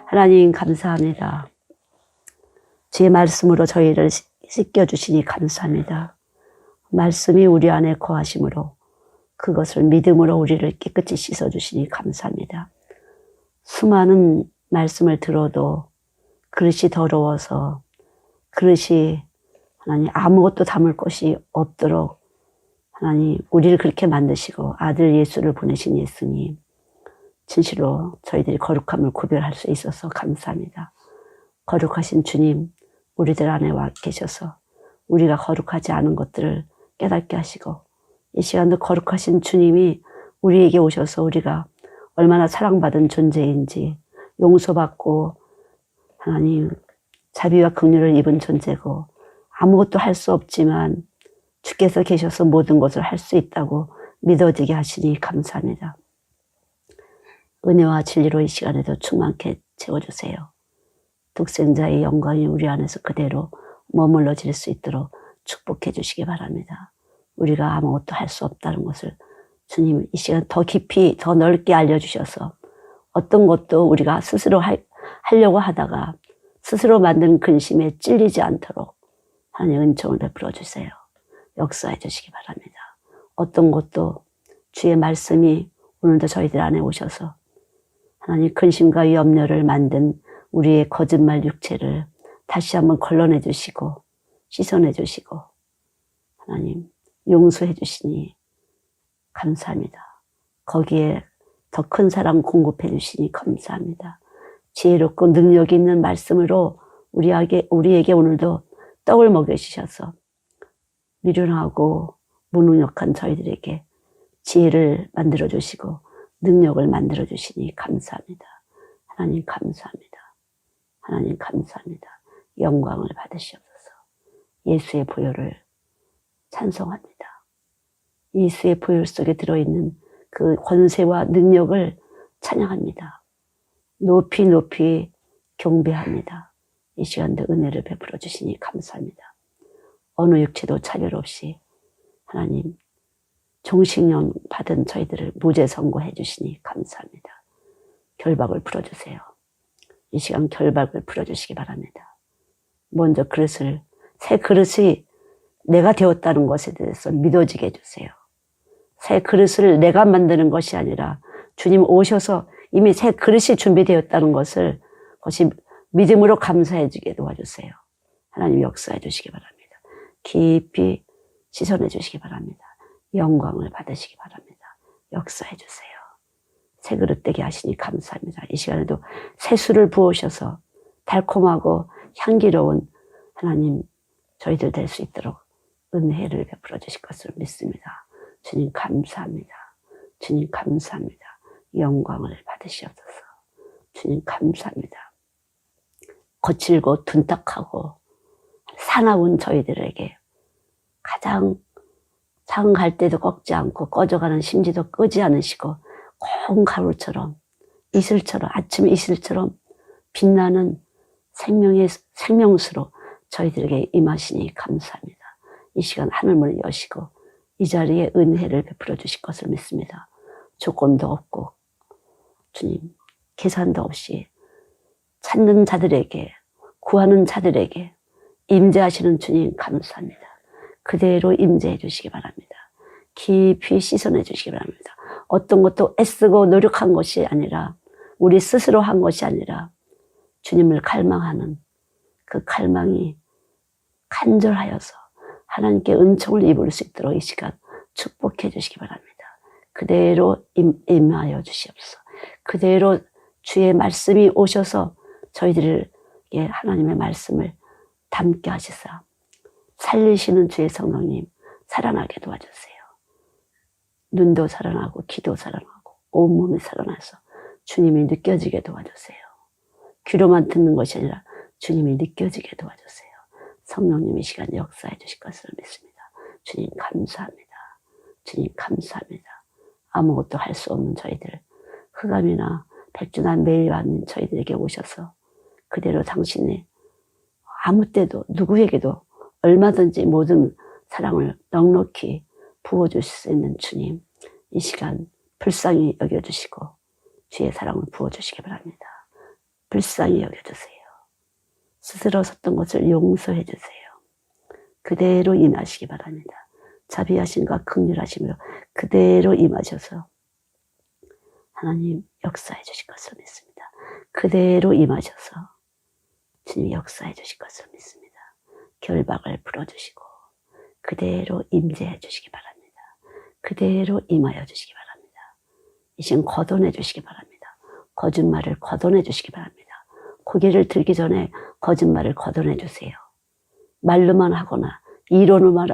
하나님 감사합니다. 주의 말씀으로 저희를 씻겨주시니 감사합니다. 말씀이 우리 안에 거하심으로 그것을 믿음으로 우리를 깨끗이 씻어주시니 감사합니다. 수많은 말씀을 들어도 그릇이 더러워서 그릇이 하나님 아무것도 담을 것이 없도록 하나님 우리를 그렇게 만드시고 아들 예수를 보내신 예수님, 진실로 저희들이 거룩함을 구별할 수 있어서 감사합니다. 거룩하신 주님, 우리들 안에 와 계셔서 우리가 거룩하지 않은 것들을 깨닫게 하시고 이 시간도 거룩하신 주님이 우리에게 오셔서 우리가 얼마나 사랑받은 존재인지 용서받고 하나님 자비와 긍휼을 입은 존재고 아무것도 할 수 없지만 주께서 계셔서 모든 것을 할 수 있다고 믿어지게 하시니 감사합니다. 은혜와 진리로 이 시간에도 충만케 채워주세요. 독생자의 영광이 우리 안에서 그대로 머물러질 수 있도록 축복해 주시기 바랍니다. 우리가 아무것도 할 수 없다는 것을 주님 이 시간 더 깊이 더 넓게 알려주셔서 어떤 것도 우리가 스스로 하려고 하다가 스스로 만든 근심에 찔리지 않도록 하나님 은총을 베풀어 주세요. 역사해 주시기 바랍니다. 어떤 것도 주의 말씀이 오늘도 저희들 안에 오셔서 하나님 근심과 염려를 만든 우리의 거짓말 육체를 다시 한번 걸러내 주시고 씻어내 주시고 하나님 용서해 주시니 감사합니다. 거기에 더 큰 사랑 공급해 주시니 감사합니다. 지혜롭고 능력 있는 말씀으로 우리에게 오늘도 떡을 먹여주셔서 미련하고 무능력한 저희들에게 지혜를 만들어 주시고 능력을 만들어 주시니 감사합니다. 하나님 감사합니다. 하나님 감사합니다. 영광을 받으시옵소서. 예수의 보혈을 찬송합니다. 예수의 보혈 속에 들어있는 그 권세와 능력을 찬양합니다. 높이 높이 경배합니다. 이 시간도 은혜를 베풀어 주시니 감사합니다. 어느 육체도 차별 없이 하나님 종식령 받은 저희들을 무죄 선고해 주시니 감사합니다. 결박을 풀어주세요. 이 시간 결박을 풀어주시기 바랍니다. 먼저 새 그릇이 내가 되었다는 것에 대해서 믿어지게 해주세요. 새 그릇을 내가 만드는 것이 아니라 주님 오셔서 이미 새 그릇이 준비되었다는 것을 그것이 믿음으로 감사해 주게 도와주세요. 하나님 역사해 주시기 바랍니다. 깊이 씻어내 주시기 바랍니다. 영광을 받으시기 바랍니다. 역사해 주세요. 새 그릇 되게 하시니 감사합니다. 이 시간에도 새 술을 부으셔서 달콤하고 향기로운 하나님 저희들 될 수 있도록 은혜를 베풀어 주실 것을 믿습니다. 주님 감사합니다. 주님 감사합니다. 영광을 받으시옵소서. 주님 감사합니다. 거칠고 둔탁하고 사나운 저희들에게 가장 상할 때도 꺾지 않고 꺼져가는 심지도 끄지 않으시고 고운 가루처럼 이슬처럼 아침 이슬처럼 빛나는 생명의 생명수로 저희들에게 임하시니 감사합니다. 이 시간 하늘문을 여시고 이 자리에 은혜를 베풀어 주실 것을 믿습니다. 조건도 없고 주님 계산도 없이 찾는 자들에게 구하는 자들에게 임재하시는 주님 감사합니다. 그대로 임재해 주시기 바랍니다. 깊이 씻어내 주시기 바랍니다. 어떤 것도 애쓰고 노력한 것이 아니라 우리 스스로 한 것이 아니라 주님을 갈망하는 그 갈망이 간절하여서 하나님께 은총을 입을 수 있도록 이 시간 축복해 주시기 바랍니다. 그대로 임하여 주시옵소서. 그대로 주의 말씀이 오셔서 저희들에게 하나님의 말씀을 담게 하시사 살리시는 주의 성령님 살아나게 도와주세요. 눈도 살아나고 귀도 살아나고 온몸이 살아나서 주님이 느껴지게 도와주세요. 귀로만 듣는 것이 아니라 주님이 느껴지게 도와주세요. 성령님이 시간에 역사해 주실 것을 믿습니다. 주님 감사합니다. 주님 감사합니다. 아무것도 할 수 없는 저희들 흑암이나 백주나 매일 아닌 저희들에게 오셔서 그대로 당신의 아무 때도 누구에게도 얼마든지 모든 사랑을 넉넉히 부어주실 수 있는 주님 이 시간 불쌍히 여겨주시고 주의 사랑을 부어주시기 바랍니다. 불쌍히 여겨주세요. 스스로 섰던 것을 용서해 주세요. 그대로 임하시기 바랍니다. 자비하심과 긍휼하심으로 그대로 임하셔서 하나님 역사해 주실 것을 믿습니다. 그대로 임하셔서 주님 역사해 주실 것을 믿습니다. 결박을 풀어주시고 그대로 임재해 주시기 바랍니다. 그대로 임하여 주시기 바랍니다. 이 시간 걷어내 주시기 바랍니다. 거짓말을 걷어내 주시기 바랍니다. 고개를 들기 전에 거짓말을 걷어내 주세요. 말로만 하거나 이론으로만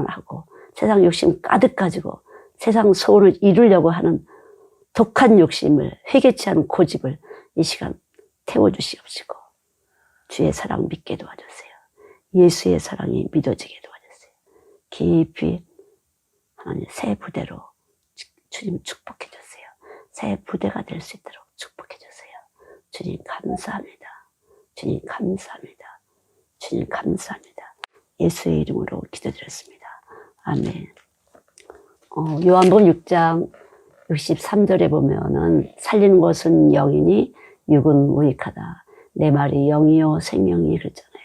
하고 세상 욕심 가득 가지고 세상 소원을 이루려고 하는 독한 욕심을 회개치 않은 고집을 이 시간 태워주시옵시고 주의 사랑 믿게 도와주세요. 예수의 사랑이 믿어지게 도와주세요. 깊이 하나님 새 부대로 주님 축복해 주세요. 새 부대가 될 수 있도록 축복해 주세요. 주님 감사합니다. 주님 감사합니다. 주님 감사합니다. 예수의 이름으로 기도드렸습니다. 아멘. 요한복음 6장 63절에 보면은 살리는 것은 영이니 육은 무익하다. 내 말이 영이요 생명이 그랬잖아요.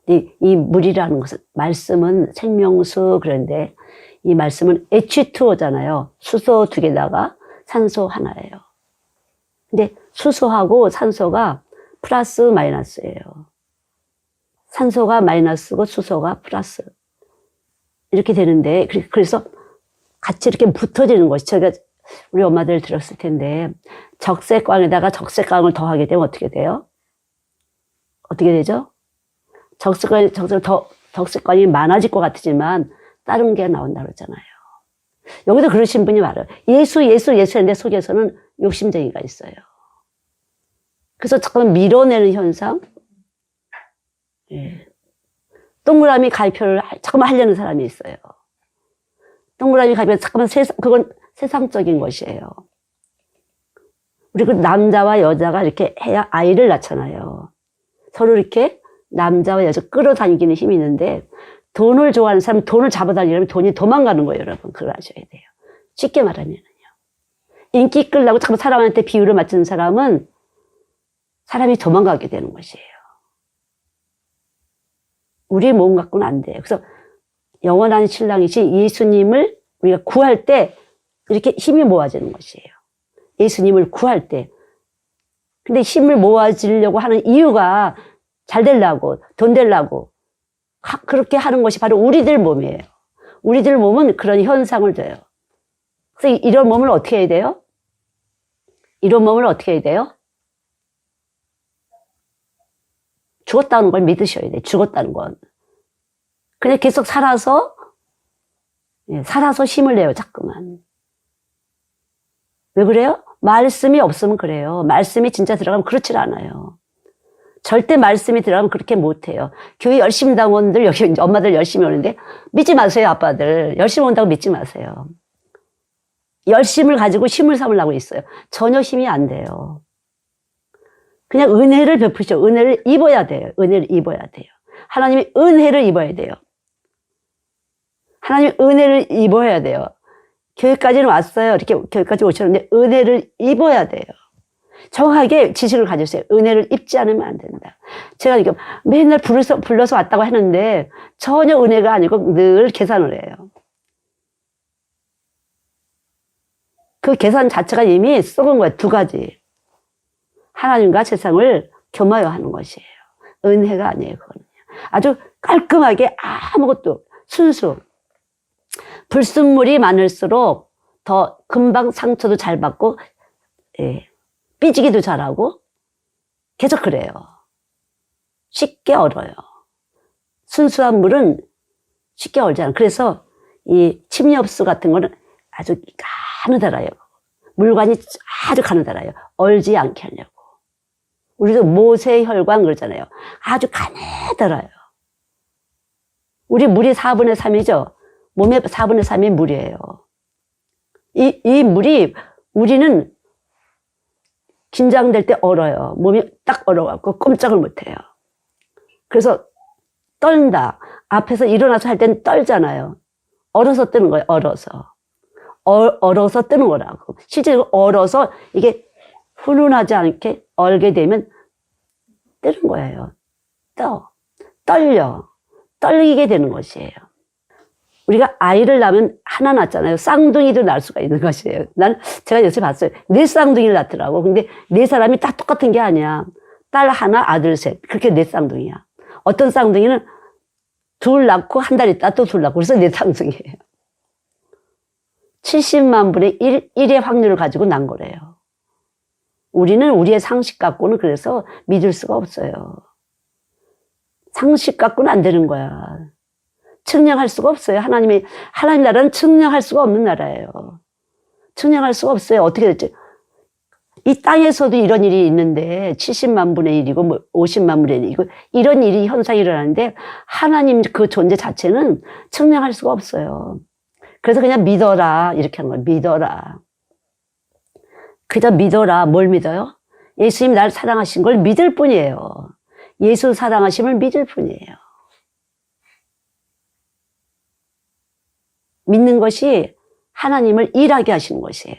근데 이 물이라는 것은 말씀은 생명수 그런데 이 말씀은 H2O잖아요. 수소 2개다가 산소 하나예요. 근데 수소하고 산소가 플러스 마이너스예요. 산소가 마이너스고 수소가 플러스 이렇게 되는데 그래서 같이 이렇게 붙어지는 것이 저희가 우리 엄마들 들었을 텐데 적색광에다가 적색광을 더하게 되면 어떻게 돼요? 어떻게 되죠? 적색광이 많아질 것 같지만 다른 게 나온다고 그러잖아요. 여기도 그러신 분이 많아요. 예수 했는데 속에서는 욕심쟁이가 있어요. 그래서 잠깐 밀어내는 현상. 예. 동그라미 가위표를 잠깐만 하려는 사람이 있어요. 동그라미 가위표 잠깐만 그건 세상적인 것이에요. 우리 그 남자와 여자가 이렇게 해야 아이를 낳잖아요. 서로 이렇게 남자와 여자 끌어다니기는 힘이 있는데 돈을 좋아하는 사람은 돈을 잡아다니려면 돈이 도망가는 거예요, 여러분. 그걸 아셔야 돼요. 쉽게 말하면은요. 인기 끌려고 자꾸 사람한테 비유를 맞추는 사람은 사람이 도망가게 되는 것이에요. 우리 몸 갖고는 안 돼요. 그래서 영원한 신랑이신 예수님을 우리가 구할 때 이렇게 힘이 모아지는 것이에요. 예수님을 구할 때. 근데 힘을 모아지려고 하는 이유가 잘 되려고, 돈 되려고, 그렇게 하는 것이 바로 우리들 몸이에요. 우리들 몸은 그런 현상을 줘요. 그래서 이런 몸을 어떻게 해야 돼요? 이런 몸을 어떻게 해야 돼요? 죽었다는 걸 믿으셔야 돼요. 죽었다는 건. 그냥 계속 살아서 힘을 내요, 자꾸만. 왜 그래요? 말씀이 없으면 그래요. 말씀이 진짜 들어가면 그렇지 않아요. 절대 말씀이 들어가면 그렇게 못해요. 교회 열심히 당원들, 여기 엄마들 열심히 오는데 믿지 마세요, 아빠들. 열심히 온다고 믿지 마세요. 열심을 가지고 힘을 삼으려고 있어요. 전혀 힘이 안 돼요. 그냥 은혜를 베푸시오. 은혜를 입어야 돼요. 은혜를 입어야 돼요. 하나님이 은혜를 입어야 돼요. 하나님이 은혜를 입어야 돼요. 교회까지는 왔어요. 이렇게 교회까지 오셨는데 은혜를 입어야 돼요. 정확하게 지식을 가지세요. 은혜를 입지 않으면 안 된다. 제가 이거 맨날 불러서 왔다고 하는데 전혀 은혜가 아니고 늘 계산을 해요. 그 계산 자체가 이미 썩은 거예요. 두 가지. 하나님과 세상을 겸하여 하는 것이에요. 은혜가 아니에요. 그거는요. 아주 깔끔하게 아무것도 순수. 불순물이 많을수록 더 금방 상처도 잘 받고 삐지기도 잘하고 계속 그래요. 쉽게 얼어요. 순수한 물은 쉽게 얼잖아요. 그래서 이 침엽수 같은 거는 아주 가느다라요. 물관이 아주 가느다라요. 얼지 않게 하려고. 우리도 모세혈관 그러잖아요. 아주 가느다라요. 우리 물이 4분의 3이죠. 몸의 4분의 3이 물이에요. 이 물이 우리는 긴장될 때 얼어요. 몸이 딱 얼어갖고 꼼짝을 못해요. 그래서 떨다. 앞에서 일어나서 할 때는 떨잖아요. 얼어서 뜨는 거예요. 얼어서. 얼어서 뜨는 거라고. 실제로 얼어서 이게 훈훈하지 않게 얼게 되면 뜨는 거예요. 떨리게 되는 것이에요. 우리가 아이를 낳으면 하나 낳잖아요. 쌍둥이도 낳을 수가 있는 것이에요. 제가 요새 봤어요. 4쌍둥이를 낳더라고. 근데 4사람이 다 똑같은 게 아니야. 딸 하나, 아들 셋. 그렇게 4쌍둥이야. 어떤 쌍둥이는 2 낳고 한 달 있다 또 2 낳고 그래서 4쌍둥이에요. 70만 분의 1의 확률을 가지고 난 거래요. 우리는 우리의 상식 갖고는 그래서 믿을 수가 없어요. 상식 갖고는 안 되는 거야. 측량할 수가 없어요. 하나님 나라는 측량할 수가 없는 나라예요. 측량할 수가 없어요. 어떻게 됐지? 이 땅에서도 이런 일이 있는데 70만 분의 1이고 뭐 50만 분의 1이고 이런 일이 현상이 일어나는데 하나님 그 존재 자체는 측량할 수가 없어요. 그래서 그냥 믿어라 이렇게 하는 거예요. 믿어라. 그저 믿어라. 뭘 믿어요? 예수님이 날 사랑하신 걸 믿을 뿐이에요. 예수 사랑하심을 믿을 뿐이에요. 믿는 것이 하나님을 일하게 하시는 것이에요.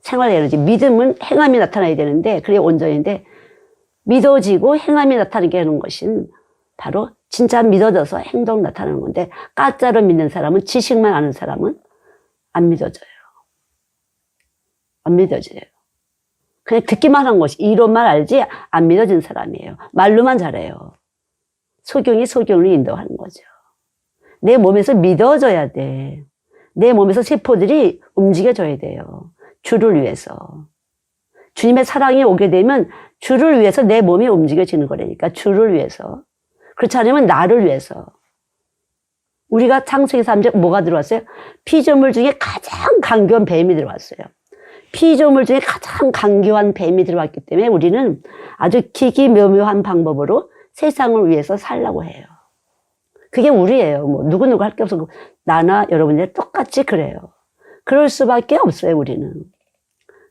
생활 에너지. 믿음은 행함이 나타나야 되는데 그게 온전인데 믿어지고 행함이 나타나게 하는 것은 바로 진짜 믿어져서 행동 나타나는 건데 가짜로 믿는 사람은 지식만 아는 사람은 안 믿어져요. 안 믿어져요. 그냥 듣기만 한 것이 이론만 알지 안 믿어진 사람이에요. 말로만 잘해요. 소경이 소경을 인도하는 거죠. 내 몸에서 믿어져야 돼. 내 몸에서 세포들이 움직여져야 돼요. 주를 위해서. 주님의 사랑이 오게 되면 주를 위해서 내 몸이 움직여지는 거라니까. 주를 위해서. 그렇지 않으면 나를 위해서. 우리가 창세기 3장 뭐가 들어왔어요? 피조물 중에 가장 강교한 뱀이 들어왔어요. 피조물 중에 가장 강교한 뱀이 들어왔기 때문에 우리는 아주 기기묘묘한 방법으로 세상을 위해서 살라고 해요. 그게 우리예요. 뭐 누구누구 할 게 없어. 나나 여러분들 똑같이 그래요. 그럴 수밖에 없어요. 우리는.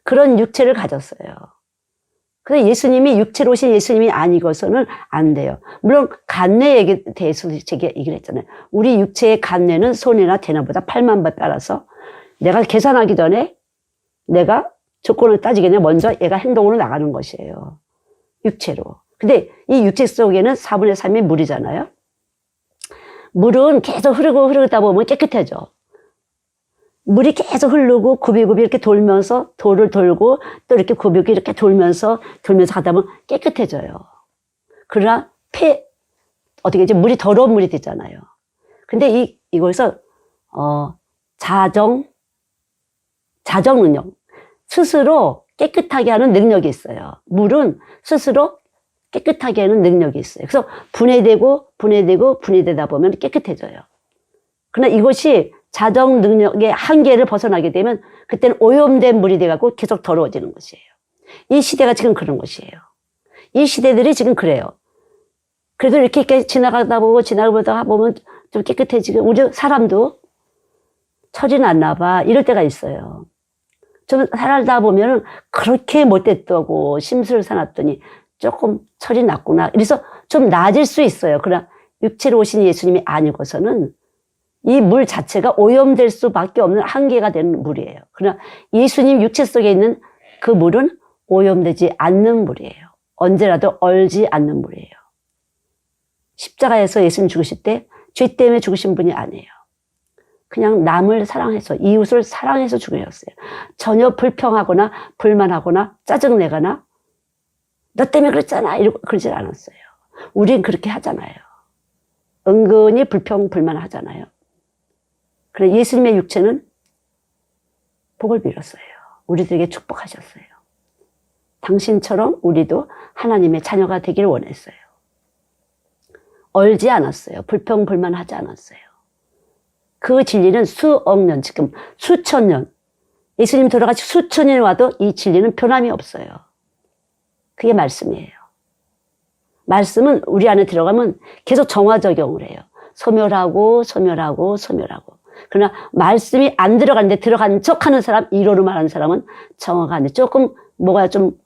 그런 육체를 가졌어요. 그래서 예수님이 육체로 오신 예수님이 아니고서는 안 돼요. 물론 간내 얘기에 대해서 제가 얘기를 했잖아요. 우리 육체의 간내는 손이나 대나보다 8만 배 따라서 내가 계산하기 전에 내가 조건을 따지기 전에 먼저 얘가 행동으로 나가는 것이에요. 육체로. 근데 이 육체 속에는 4분의 3이 물이잖아요. 물은 계속 흐르다 보면 깨끗해져. 물이 계속 흐르고 굽이굽이 이렇게 돌면서 돌을 돌고 또 이렇게 굽이굽이 이렇게 돌면서 하다 보면 깨끗해져요. 그러나 어떻게 이제 물이 더러운 물이 되잖아요. 근데 이거에서 자정 능력. 스스로 깨끗하게 하는 능력이 있어요. 물은 스스로 깨끗하게 하는 능력이 있어요. 그래서 분해되다 보면 깨끗해져요. 그러나 이것이 자정 능력의 한계를 벗어나게 되면 그때는 오염된 물이 돼갖고 계속 더러워지는 것이에요. 이 시대가 지금 그런 것이에요. 이 시대들이 지금 그래요. 그래도 이렇게 지나가다 보면 좀 깨끗해지고, 우리 사람도 철이 났나 봐. 이럴 때가 있어요. 좀 살다 보면은 그렇게 못됐다고 심술을 사놨더니 조금 철이 났구나. 그래서 좀 나아질 수 있어요. 그러나 육체로 오신 예수님이 아니고서는 이 물 자체가 오염될 수밖에 없는 한계가 되는 물이에요. 그러나 예수님 육체 속에 있는 그 물은 오염되지 않는 물이에요. 언제라도 얼지 않는 물이에요. 십자가에서 예수님 죽으실 때 죄 때문에 죽으신 분이 아니에요. 그냥 남을 사랑해서, 이웃을 사랑해서 죽으셨어요. 전혀 불평하거나 불만하거나 짜증내거나 너 때문에 그랬잖아 이러고 그러질 않았어요. 우린 그렇게 하잖아요. 은근히 불평 불만하잖아요. 그래 예수님의 육체는 복을 빌었어요. 우리들에게 축복하셨어요. 당신처럼 우리도 하나님의 자녀가 되기를 원했어요. 얼지 않았어요. 불평 불만하지 않았어요. 그 진리는 수억 년, 지금 수천 년, 예수님 돌아가시 수천 년이 와도 이 진리는 변함이 없어요. 그게 말씀이에요. 말씀은 우리 안에 들어가면 계속 정화 적용을 해요. 소멸하고. 그러나 말씀이 안 들어가는데 들어간 척하는 사람, 이론으로 말하는 사람은 정화가 안 돼. 조금 뭐가 좀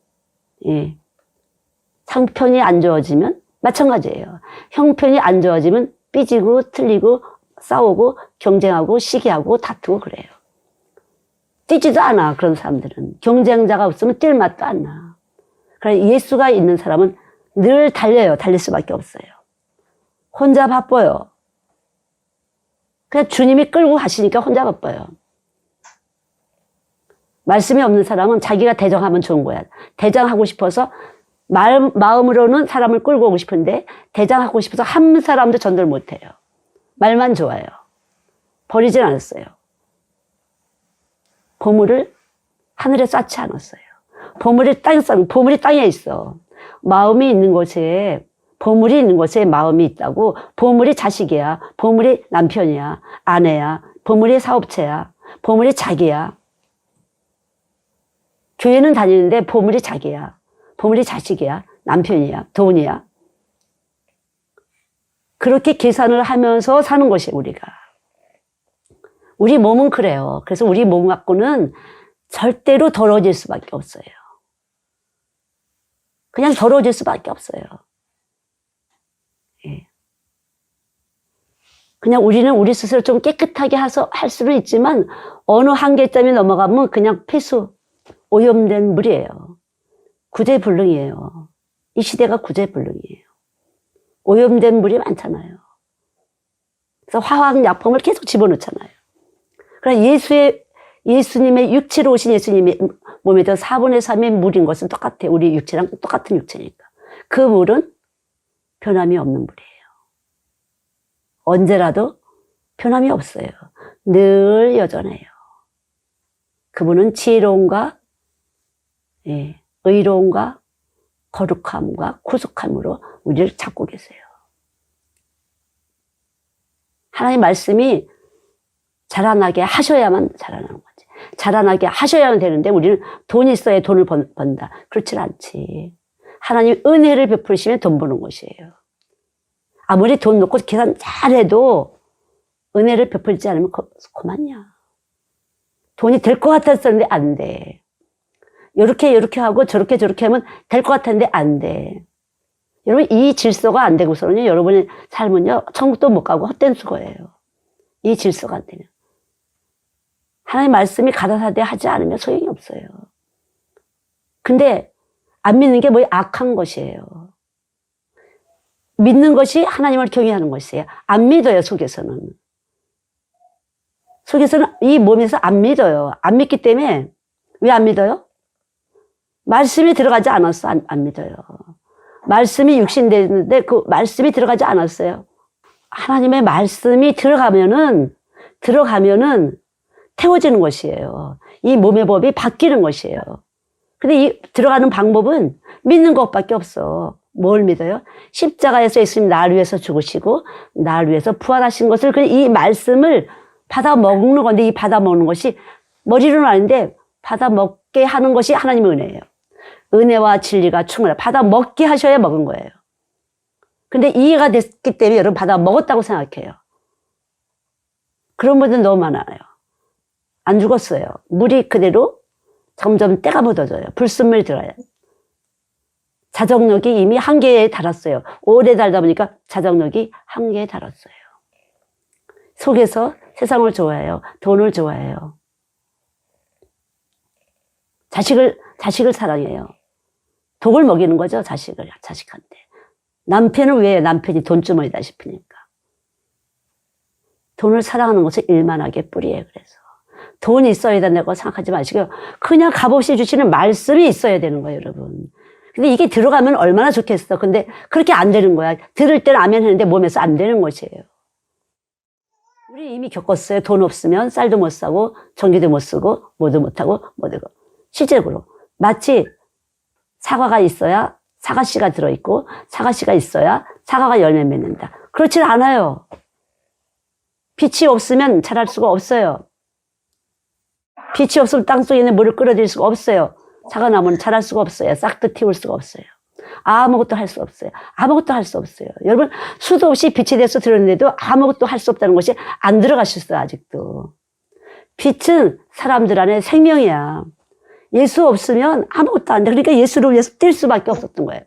상편이 안 좋아지면 마찬가지예요. 형편이 안 좋아지면 삐지고 틀리고 싸우고 경쟁하고 시기하고 다투고 그래요. 뛰지도 않아. 그런 사람들은 경쟁자가 없으면 뛸 맛도 안 나. 그러니까 예수가 있는 사람은 늘 달려요. 달릴 수밖에 없어요. 혼자 바빠요. 그냥 주님이 끌고 가시니까 혼자 바빠요. 말씀이 없는 사람은 자기가 대장하면 좋은 거야. 대장하고 싶어서 마음으로는 사람을 끌고 오고 싶은데 대장하고 싶어서 한 사람도 전도를 못해요. 말만 좋아요. 버리진 않았어요. 보물을 하늘에 쌓지 않았어요. 보물이 땅에 있어. 마음이 있는 곳에, 보물이 있는 곳에 마음이 있다고. 보물이 자식이야. 보물이 남편이야. 아내야. 보물이 사업체야. 보물이 자기야. 교회는 다니는데 보물이 자기야. 보물이 자식이야. 남편이야. 돈이야. 그렇게 계산을 하면서 사는 것이 우리가. 우리 몸은 그래요. 그래서 우리 몸 갖고는 절대로 더러워질 수밖에 없어요. 그냥 더러워질 수밖에 없어요. 예. 그냥 우리는 우리 스스로 좀 깨끗하게 할 수는 있지만 어느 한계점이 넘어가면 그냥 폐수, 오염된 물이에요. 구제불능이에요. 이 시대가 구제불능이에요. 오염된 물이 많잖아요. 그래서 화학약품을 계속 집어넣잖아요. 그러니까 예수님의 육체로 오신 예수님의 몸에도 4분의 3의 물인 것은 똑같아요. 우리 육체랑 똑같은 육체니까. 그 물은 변함이 없는 물이에요. 언제라도 변함이 없어요. 늘 여전해요. 그분은 지혜로움과 의로움과 거룩함과 구속함으로 우리를 잡고 계세요. 하나님 말씀이 자라나게 하셔야만 자라나는 거지. 자라나게 하셔야만 되는데 우리는 돈이 있어야 돈을 번다. 그렇지 않지. 하나님 은혜를 베푸시면 돈 버는 것이에요. 아무리 돈 놓고 계산 잘해도 은혜를 베풀지 않으면 그만이야. 돈이 될 것 같았었는데 안 돼. 요렇게 하고 저렇게 하면 될 것 같았는데 안 돼. 여러분 이 질서가 안 되고서는요. 여러분의 삶은요. 천국도 못 가고 헛된 수고예요. 이 질서가 안 되면. 하나님 말씀이 가다사대 하지 않으면 소용이 없어요. 근데 안 믿는 게 뭐 악한 것이에요. 믿는 것이 하나님을 경외하는 것이에요. 안 믿어요, 속에서는. 속에서는 이 몸에서 안 믿어요. 안 믿기 때문에 왜 안 믿어요? 말씀이 들어가지 않았어. 안 믿어요. 말씀이 육신되는데 그 말씀이 들어가지 않았어요. 하나님의 말씀이 들어가면은 태워지는 것이에요. 이 몸의 법이 바뀌는 것이에요. 근데 이 들어가는 방법은 믿는 것밖에 없어. 뭘 믿어요? 십자가에서 예수님 나를 위해서 죽으시고 나를 위해서 부활하신 것을 이 말씀을 받아 먹는 건데 이 받아 먹는 것이 머리로는 아닌데 받아 먹게 하는 것이 하나님의 은혜예요. 은혜와 진리가 충분해. 받아 먹게 하셔야 먹은 거예요. 근데 이해가 됐기 때문에 여러분 받아 먹었다고 생각해요. 그런 분들 너무 많아요. 안 죽었어요. 물이 그대로 점점 때가 묻어져요. 불순물이 들어요. 자정력이 이미 한계에 달았어요. 오래 살다 보니까 자정력이 한계에 달았어요. 속에서 세상을 좋아해요. 돈을 좋아해요. 자식을 사랑해요. 독을 먹이는 거죠, 자식한테. 남편은 왜 남편이 돈주머니다 싶으니까. 돈을 사랑하는 것은 일만하게 뿌리예요, 그래서. 돈이 있어야 된다고 생각하지 마시고요. 그냥 값없이 주시는 말씀이 있어야 되는 거예요, 여러분. 근데 이게 들어가면 얼마나 좋겠어. 근데 그렇게 안 되는 거야. 들을 때는 아멘 했는데 몸에서 안 되는 것이에요. 우리 이미 겪었어요. 돈 없으면 쌀도 못 사고 전기도 못 쓰고 뭐도 못하고 뭐도. 실제로 마치 사과가 있어야 사과씨가 들어있고 사과씨가 있어야 사과가 열매 맺는다. 그렇지 않아요. 빛이 없으면 자랄 수가 없어요. 빛이 없으면 땅속에 있는 물을 끌어들일 수가 없어요. 사과나무는 자랄 수가 없어요. 싹도 틔울 수가 없어요. 아무것도 할 수 없어요. 아무것도 할 수 없어요. 여러분 수도 없이 빛이 돼서 들었는데도 아무것도 할 수 없다는 것이 안 들어가셨어요. 아직도. 빛은 사람들 안에 생명이야. 예수 없으면 아무것도 안 돼. 그러니까 예수를 위해서 뛸 수밖에 없었던 거예요.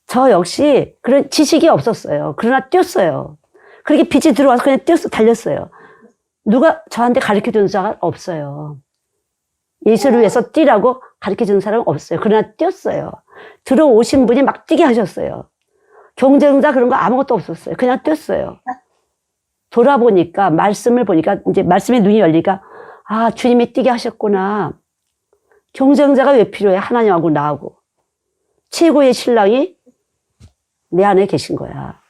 저 역시 그런 지식이 없었어요. 그러나 뛰었어요. 그렇게 빛이 들어와서 그냥 달렸어요. 누가 저한테 가르쳐준 자가 없어요. 예수를 위해서 뛰라고 가르쳐주는 사람은 없어요. 그러나 뛰었어요. 들어오신 분이 막 뛰게 하셨어요. 경쟁자 그런 거 아무것도 없었어요. 그냥 뛰었어요. 돌아보니까, 말씀을 보니까, 이제 말씀의 눈이 열리니까, 아, 주님이 뛰게 하셨구나. 경쟁자가 왜 필요해? 하나님하고 나하고. 최고의 신랑이 내 안에 계신 거야.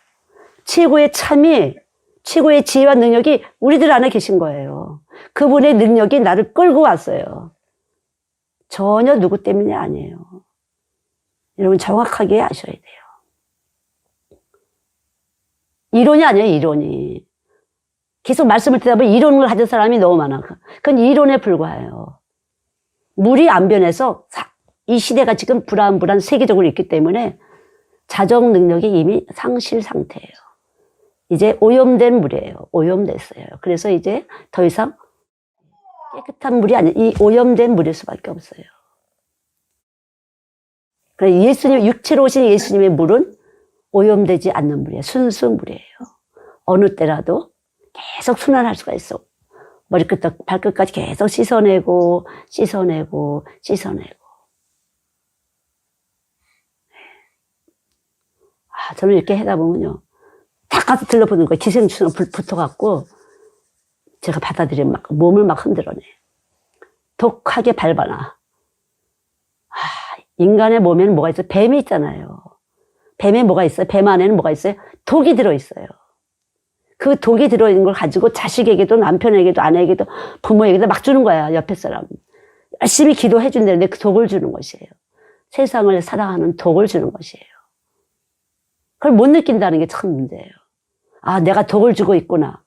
최고의 참이, 최고의 지혜와 능력이 우리들 안에 계신 거예요. 그분의 능력이 나를 끌고 왔어요. 전혀 누구 때문이 아니에요. 여러분 정확하게 아셔야 돼요. 이론이 아니에요, 이론이. 계속 말씀을 듣다 보면 이론을 가진 사람이 너무 많아. 그건 이론에 불과해요. 물이 안 변해서 이 시대가 지금 불안불안 세계적으로 있기 때문에 자정 능력이 이미 상실 상태예요. 이제 오염된 물이에요. 오염됐어요. 그래서 이제 더 이상 깨끗한 물이 아니라 이 오염된 물일 수밖에 없어요. 그래 예수님, 육체로 오신 예수님의 물은 오염되지 않는 물이에요. 순수 물이에요. 어느 때라도 계속 순환할 수가 있어. 머리끝부터 발끝까지 계속 씻어내고, 씻어내고, 씻어내고. 아, 저는 이렇게 하다 보면요. 딱 가서 들러보는 거예요. 기생충 붙어갖고, 제가 받아들이면 막 몸을 막 흔들어내. 독하게 밟아놔. 아, 인간의 몸에는 뭐가 있어요? 뱀이 있잖아요. 뱀에 뭐가 있어요? 뱀 안에는 뭐가 있어요? 독이 들어있어요. 그 독이 들어있는 걸 가지고 자식에게도 남편에게도 아내에게도 부모에게도 막 주는 거야. 옆에 사람. 열심히 기도해 준다는데 그 독을 주는 것이에요. 세상을 사랑하는 독을 주는 것이에요. 그걸 못 느낀다는 게 참 문제예요. 아, 내가 독을 주고 있구나.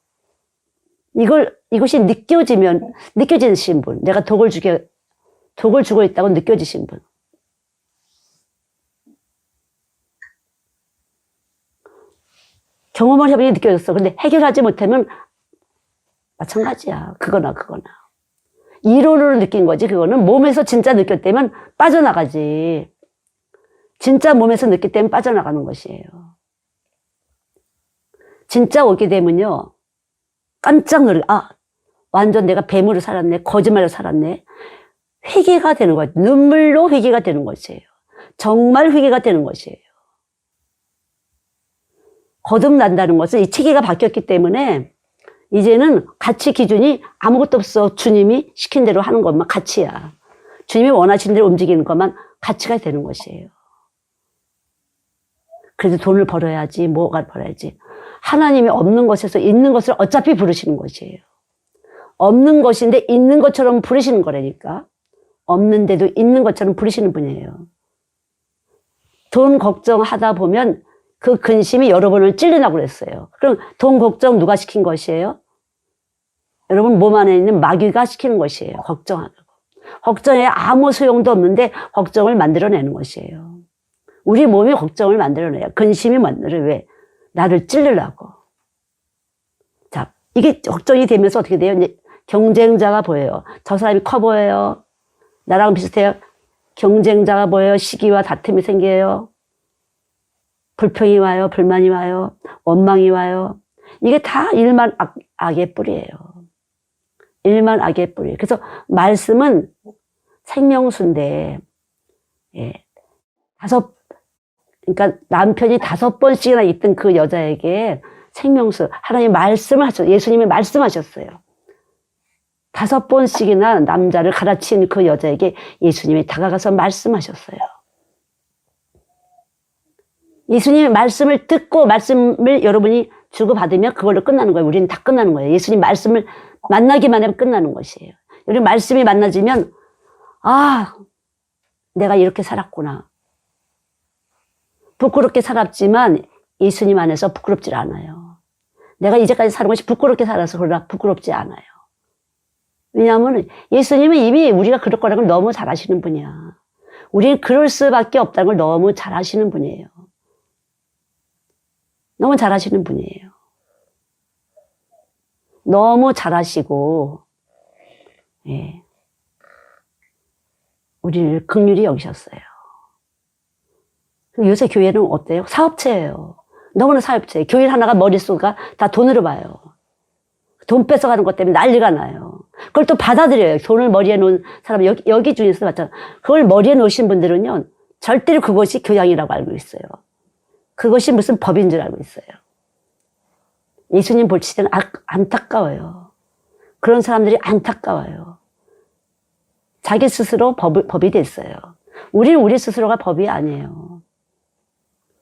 이것이 느껴지신 분. 내가 독을 주고 있다고 느껴지신 분. 경험을 해보니 느껴졌어. 근데 해결하지 못하면 마찬가지야. 그거나. 이론으로 느낀 거지. 그거는 몸에서 진짜 느꼈다면 빠져나가지. 진짜 몸에서 느꼈다면 빠져나가는 것이에요. 진짜 오게 되면요. 깜짝 놀래. 아, 완전 내가 뱀으로 살았네. 거짓말로 살았네. 회개가 되는 거예요. 눈물로 회개가 되는 것이에요. 정말 회개가 되는 것이에요. 거듭난다는 것은 이 체계가 바뀌었기 때문에 이제는 가치 기준이 아무것도 없어. 주님이 시킨 대로 하는 것만 가치야. 주님이 원하시는 대로 움직이는 것만 가치가 되는 것이에요. 그래도 돈을 벌어야지, 뭐가 벌어야지. 하나님이 없는 것에서 있는 것을 어차피 부르시는 것이에요. 없는 것인데 있는 것처럼 부르시는 거라니까. 없는데도 있는 것처럼 부르시는 분이에요. 돈 걱정하다 보면 그 근심이 여러분을 찔리라고 그랬어요. 그럼 돈 걱정 누가 시킨 것이에요? 여러분 몸 안에 있는 마귀가 시키는 것이에요. 걱정하고. 걱정에 아무 소용도 없는데 걱정을 만들어내는 것이에요. 우리 몸이 걱정을 만들어내요. 근심이 만들어요. 왜? 나를 찔르려고. 자, 이게 걱정이 되면서 어떻게 돼요? 이제 경쟁자가 보여요. 저 사람이 커 보여요. 나랑 비슷해요. 경쟁자가 보여요. 시기와 다툼이 생겨요. 불평이 와요. 불만이 와요. 원망이 와요. 이게 다 일만 악의 뿌리예요. 일만 악의 뿌리. 그래서 말씀은 생명수인데, 예. 그러니까 남편이 5번씩이나 있던 그 여자에게 생명수, 하나님 말씀을 하셨어요. 예수님이 말씀하셨어요. 5번씩이나 남자를 갈아치운 그 여자에게 예수님이 다가가서 말씀하셨어요. 예수님의 말씀을 듣고 말씀을 여러분이 주고받으면 그걸로 끝나는 거예요. 우리는 다 끝나는 거예요. 예수님 말씀을 만나기만 하면 끝나는 것이에요. 우리 말씀이 만나지면 아, 내가 이렇게 살았구나. 부끄럽게 살았지만 예수님 안에서 부끄럽지 않아요. 내가 이제까지 사는 것이 부끄럽게 살아서 그러나 부끄럽지 않아요. 왜냐하면 예수님은 이미 우리가 그럴 거라는 걸 너무 잘 아시는 분이야. 우리는 그럴 수밖에 없다는 걸 너무 잘 아시는 분이에요. 너무 잘 아시는 분이에요. 너무 잘 아시고, 예. 우리를 긍휼히 여기셨어요. 요새 교회는 어때요? 사업체예요. 너무나 사업체. 교회 하나가 머릿수가 다 돈으로 봐요. 돈 뺏어가는 것 때문에 난리가 나요. 그걸 또 받아들여요. 돈을 머리에 놓은 사람, 여기 중에서 맞잖아. 그걸 머리에 놓으신 분들은요, 절대로 그것이 교양이라고 알고 있어요. 그것이 무슨 법인 줄 알고 있어요. 예수님 볼 때는 안타까워요. 그런 사람들이 안타까워요. 자기 스스로 법이 됐어요. 우리는 우리 스스로가 법이 아니에요.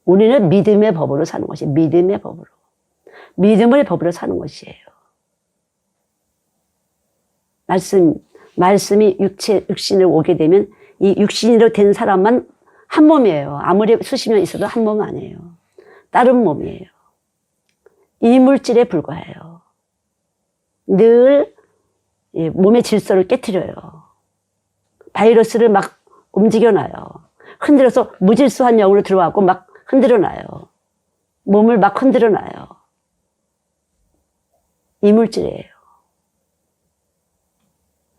우리는 믿음의 법으로 사는 것이 믿음의 법으로. 믿음의 법으로 사는 것이에요. 말씀이 육신을 오게 되면 이 육신으로 된 사람만 한 몸이에요. 아무리 수십 년 있어도 한 몸 아니에요. 다른 몸이에요. 이물질에 불과해요. 늘 몸의 질서를 깨트려요. 바이러스를 막 움직여놔요. 흔들어서 무질서한 영으로 들어와서 막 흔들어놔요. 몸을 막 흔들어놔요. 이물질이에요.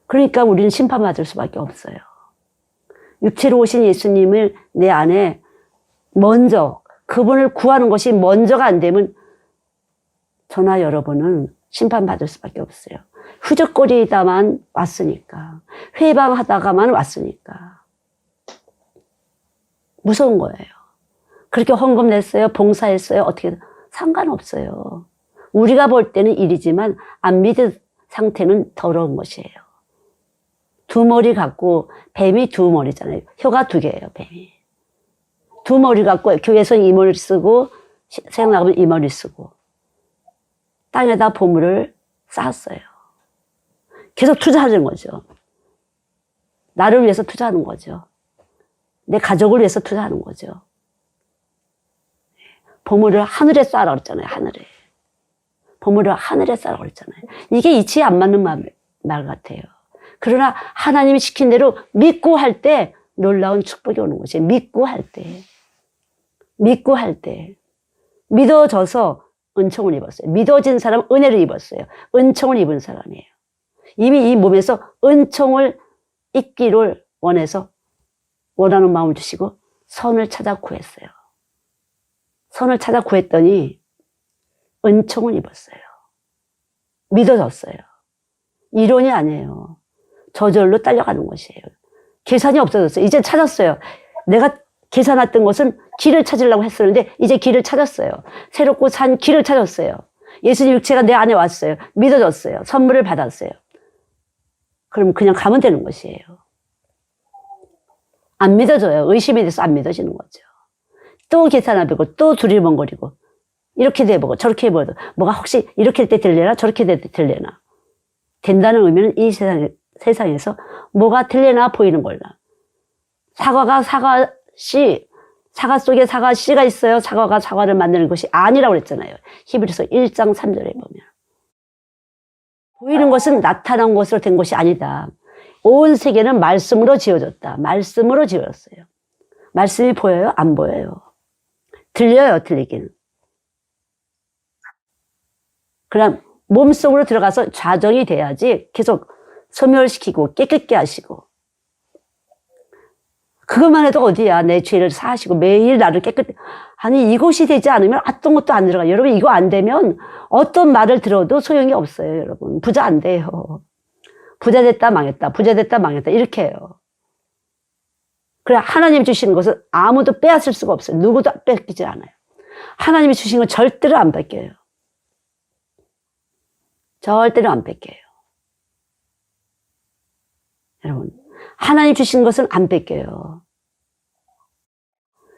그러니까 우리는 심판받을 수밖에 없어요. 육체로 오신 예수님을 내 안에 먼저 그분을 구하는 것이 먼저가 안 되면 저나 여러분은 심판받을 수밖에 없어요. 후적거리다만 왔으니까. 회방하다가만 왔으니까. 무서운 거예요. 그렇게 헌금 냈어요. 봉사했어요. 어떻게 상관없어요. 우리가 볼 때는 일이지만 안 믿은 상태는 더러운 것이에요. 두 머리 갖고 뱀이 두 머리잖아요. 혀가 두 개예요. 뱀이. 두 머리 갖고 교회에서 이 머리 쓰고 세상 나가면 이 머리 쓰고 땅에다 보물을 쌓았어요. 계속 투자하는 거죠. 나를 위해서 투자하는 거죠. 내 가족을 위해서 투자하는 거죠. 보물을 하늘에 쌓으라고 그랬잖아요. 하늘에. 보물을 하늘에 쌓으라고 그랬잖아요. 이게 이치에 안 맞는 말 같아요. 그러나 하나님이 시킨 대로 믿고 할 때 놀라운 축복이 오는 거지. 믿고 할 때. 믿고 할 때. 믿어져서 은총을 입었어요. 믿어진 사람은 은혜를 입었어요. 은총을 입은 사람이에요. 이미 이 몸에서 은총을 입기를 원해서 원하는 마음을 주시고 선을 찾아 구했어요. 선을 찾아 구했더니 은총을 입었어요. 믿어졌어요. 이론이 아니에요. 저절로 딸려가는 것이에요. 계산이 없어졌어요. 이제 찾았어요. 내가 계산했던 것은 길을 찾으려고 했었는데 이제 길을 찾았어요. 새롭고 산 길을 찾았어요. 예수님 육체가 내 안에 왔어요. 믿어졌어요. 선물을 받았어요. 그럼 그냥 가면 되는 것이에요. 안 믿어져요. 의심이 돼서 안 믿어지는 거죠. 또 계산해보고 또 두리번거리고 이렇게 돼보고 저렇게 해보고 뭐가 혹시 이렇게 할 때 될래나 저렇게 될 때 될래나. 된다는 의미는 이 세상에서 뭐가 될래나 보이는 걸로. 사과가 사과 속에 사과씨가 있어요. 사과가 사과를 만드는 것이 아니라고 그랬잖아요. 히브리서 1장 3절에 보면. 보이는 것은 나타난 것으로 된 것이 아니다. 온 세계는 말씀으로 지어졌다. 말씀으로 지어졌어요. 말씀이 보여요? 안 보여요. 들려요? 들리기는. 그럼 몸속으로 들어가서 좌정이 돼야지 계속 소멸시키고 깨끗게 하시고. 그것만 해도 어디야. 내 죄를 사하시고 매일 나를 깨끗해. 아니 이것이 되지 않으면 어떤 것도 안 들어가요. 여러분 이거 안 되면 어떤 말을 들어도 소용이 없어요. 여러분 부자 안 돼요. 부자 됐다 망했다. 부자 됐다 망했다. 이렇게 해요. 그래 하나님 주시는 것은 아무도 빼앗을 수가 없어요. 누구도 뺏기지 않아요. 하나님이 주신 건 절대로 안 뺏겨요. 절대로 안 뺏겨요. 여러분 하나님 주신 것은 안 뺏겨요.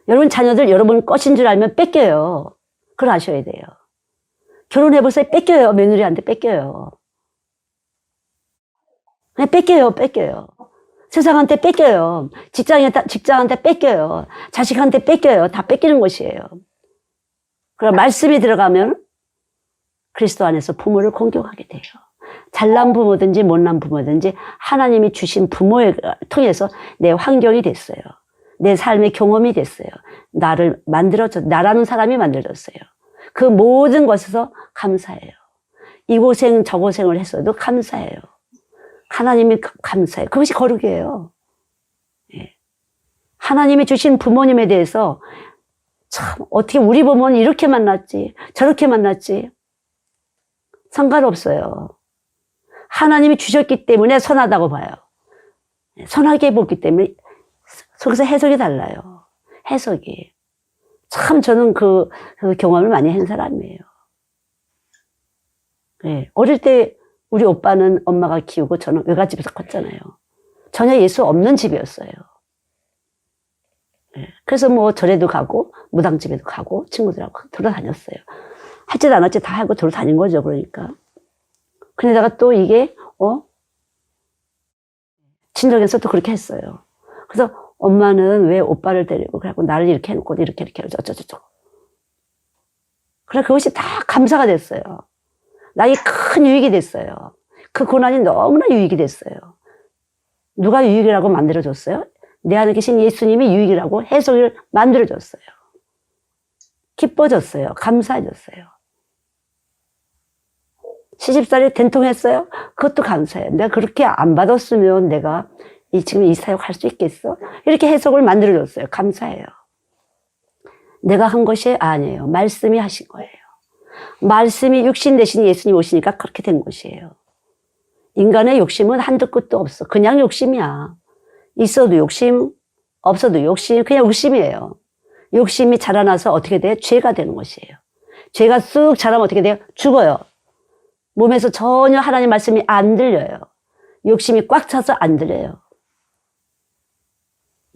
여러분 자녀들 여러분 것인 줄 알면 뺏겨요. 그걸 아셔야 돼요. 결혼해보세요. 뺏겨요. 며느리한테 뺏겨요. 그냥 뺏겨요. 세상한테 뺏겨요. 직장한테 뺏겨요. 자식한테 뺏겨요. 다 뺏기는 것이에요. 그럼 말씀이 들어가면 그리스도 안에서 부모를 공경하게 돼요. 잘난 부모든지 못난 부모든지 하나님이 주신 부모를 통해서 내 환경이 됐어요. 내 삶의 경험이 됐어요. 나를 나라는 사람이 만들어졌어요. 그 모든 것에서 감사해요. 이 고생 저 고생을 했어도 감사해요. 하나님이 감사해요. 그것이 거룩이에요. 예. 하나님이 주신 부모님에 대해서 참 어떻게 우리 부모는 이렇게 만났지 저렇게 만났지 상관없어요. 하나님이 주셨기 때문에 선하다고 봐요. 선하게 보기 때문에 속에서 해석이 달라요. 해석이. 참 저는 그 경험을 많이 한 사람이에요. 네. 어릴 때 우리 오빠는 엄마가 키우고 저는 외갓집에서 컸잖아요. 전혀 예수 없는 집이었어요. 네. 그래서 뭐 절에도 가고 무당집에도 가고 친구들하고 돌아다녔어요. 하지도 않았지 다 하고 돌아다닌 거죠. 그러니까. 그러다가 또 이게 친정에서 또 그렇게 했어요. 그래서 엄마는 왜 오빠를 데리고 그래갖고 나를 이렇게 해놓고 이렇게 어쩌고저쩌고. 그래 그것이 다 감사가 됐어요. 나에게 큰 유익이 됐어요. 그 고난이 너무나 유익이 됐어요. 누가 유익이라고 만들어줬어요? 내 안에 계신 예수님이 유익이라고 해석을 만들어줬어요. 기뻐졌어요. 감사해졌어요. 시집살이 된통했어요? 그것도 감사해요. 내가 그렇게 안 받았으면 내가 지금 이 사역 할 수 있겠어? 이렇게 해석을 만들어줬어요. 감사해요. 내가 한 것이 아니에요. 말씀이 하신 거예요. 말씀이 육신 대신 예수님 오시니까 그렇게 된 것이에요. 인간의 욕심은 한도 끝도 없어. 그냥 욕심이야. 있어도 욕심, 없어도 욕심, 그냥 욕심이에요. 욕심이 자라나서 어떻게 돼? 죄가 되는 것이에요. 죄가 쑥 자라면 어떻게 돼요? 죽어요. 몸에서 전혀 하나님 말씀이 안 들려요. 욕심이 꽉 차서 안 들려요.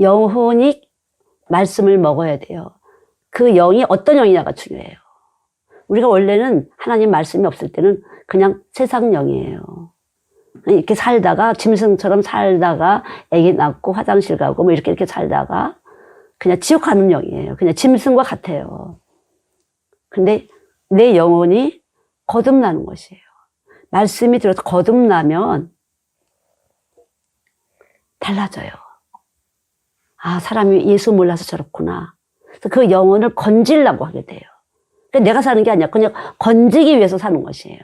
영혼이 말씀을 먹어야 돼요. 그 영이 어떤 영이냐가 중요해요. 우리가 원래는 하나님 말씀이 없을 때는 그냥 세상 영이에요. 이렇게 살다가 짐승처럼 살다가 애기 낳고 화장실 가고 뭐 이렇게 살다가 그냥 지옥 가는 영이에요. 그냥 짐승과 같아요. 근데 내 영혼이 거듭나는 것이에요. 말씀이 들어서 거듭나면 달라져요. 아, 사람이 예수 몰라서 저렇구나. 그래서 그 영혼을 건지려고 하게 돼요. 그러니까 내가 사는 게 아니라 그냥 건지기 위해서 사는 것이에요.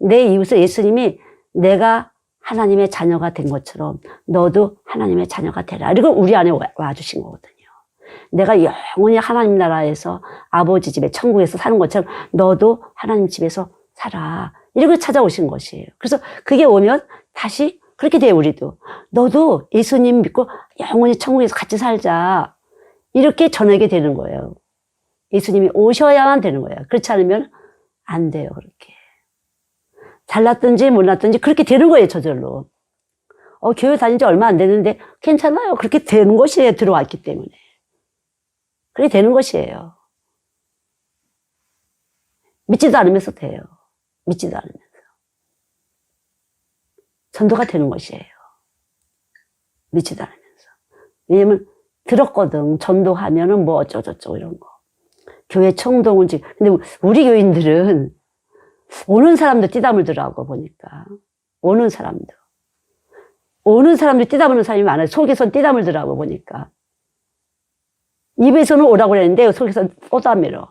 내 이웃에 예수님이 내가 하나님의 자녀가 된 것처럼 너도 하나님의 자녀가 되라. 그리고 우리 안에 와주신 거거든요. 내가 영원히 하나님 나라에서 아버지 집에 천국에서 사는 것처럼 너도 하나님 집에서 살아. 이렇게 찾아오신 것이에요. 그래서 그게 오면 다시 그렇게 돼요. 우리도. 너도 예수님 믿고 영원히 천국에서 같이 살자. 이렇게 전하게 되는 거예요. 예수님이 오셔야만 되는 거예요. 그렇지 않으면 안 돼요. 그렇게. 잘났든지 몰랐든지 그렇게 되는 거예요. 저절로. 교회 다닌 지 얼마 안 됐는데 괜찮아요. 그렇게 되는 것이에요. 들어왔기 때문에. 그렇게 되는 것이에요. 믿지도 않으면서 돼요. 믿지도 않으면서. 전도가 되는 것이에요. 믿지도 않으면서. 왜냐면 들었거든. 전도하면은 뭐 어쩌고저쩌고 이런 거. 교회 청동을 근데 우리 교인들은 오는 사람도 띠담을 들어하고 보니까. 오는 사람도 띠담을 사람이 많아요. 속에서는 띠담을 들어하고 보니까. 입에서는 오라고 그랬는데 속에서는 쏘담이로.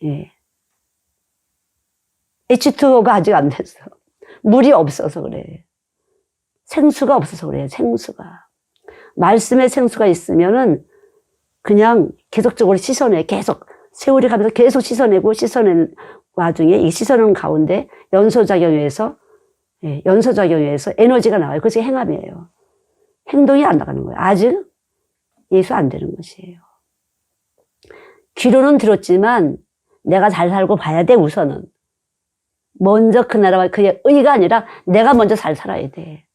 예. H2O가 아직 안 됐어. 물이 없어서 그래. 생수가 없어서 그래. 생수가. 말씀의 생수가 있으면은 그냥 계속적으로 씻어내. 계속 세월이 가면서 계속 씻어내고 씻어내는 와중에 이 씻어내는 가운데 연소작용에 의해서 에너지가 나와요. 그것이 행함이에요. 행동이 안 나가는 거예요. 아직 예수 안 되는 것이에요. 귀로는 들었지만 내가 잘 살고 봐야 돼. 우선은. 먼저 그 나라와 그의 의가 아니라 내가 먼저 잘 살아야 돼.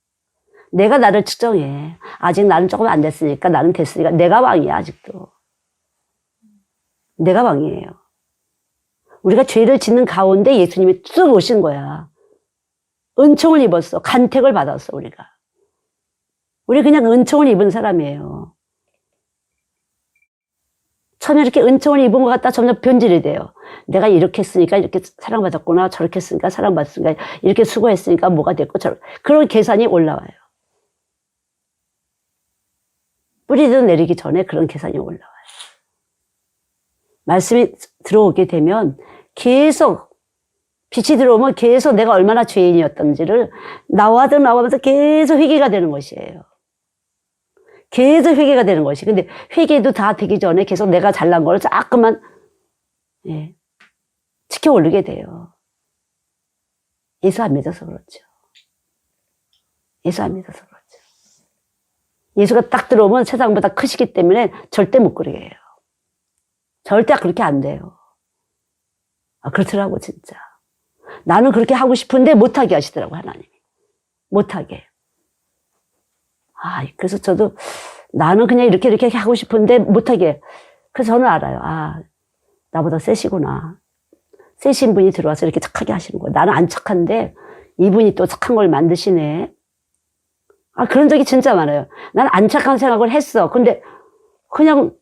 내가 나를 측정해. 아직 나는 조금 안 됐으니까 나는 됐으니까 내가 왕이야. 아직도. 내가 왕이에요. 우리가 죄를 짓는 가운데 예수님이 쭉 오신 거야. 은총을 입었어. 간택을 받았어. 우리가. 우리 그냥 은총을 입은 사람이에요. 처음에 이렇게 은총을 입은 것 같다 점점 변질이 돼요. 내가 이렇게 했으니까 이렇게 사랑받았구나. 저렇게 했으니까 사랑받았으니까 이렇게 수고했으니까 뭐가 됐고 그런 계산이 올라와요. 뿌리도 내리기 전에 그런 계산이 올라와요. 말씀이 들어오게 되면 계속 빛이 들어오면 계속 내가 얼마나 죄인이었던지를 나와면서 계속 회개가 되는 것이에요. 계속 회개가 되는 것이. 근데 회개도 다 되기 전에 계속 내가 잘난 걸 자꾸만 치켜 올리게 돼요. 예수 안 믿어서 그렇죠. 예수 안 믿어서 그렇죠. 예수가 딱 들어오면 세상보다 크시기 때문에 절대 못 그러게 해요. 절대 그렇게 안 돼요. 그렇더라고 진짜. 나는 그렇게 하고 싶은데 못하게 하시더라고 하나님이. 못하게. 그래서 저도 나는 그냥 이렇게 하고 싶은데 못하게. 그래서 저는 알아요. 나보다 세시구나. 세신 분이 들어와서 이렇게 착하게 하시는 거야. 나는 안 착한데 이분이 또 착한 걸 만드시네. 그런 적이 진짜 많아요. 나는 안 착한 생각을 했어. 근데 그냥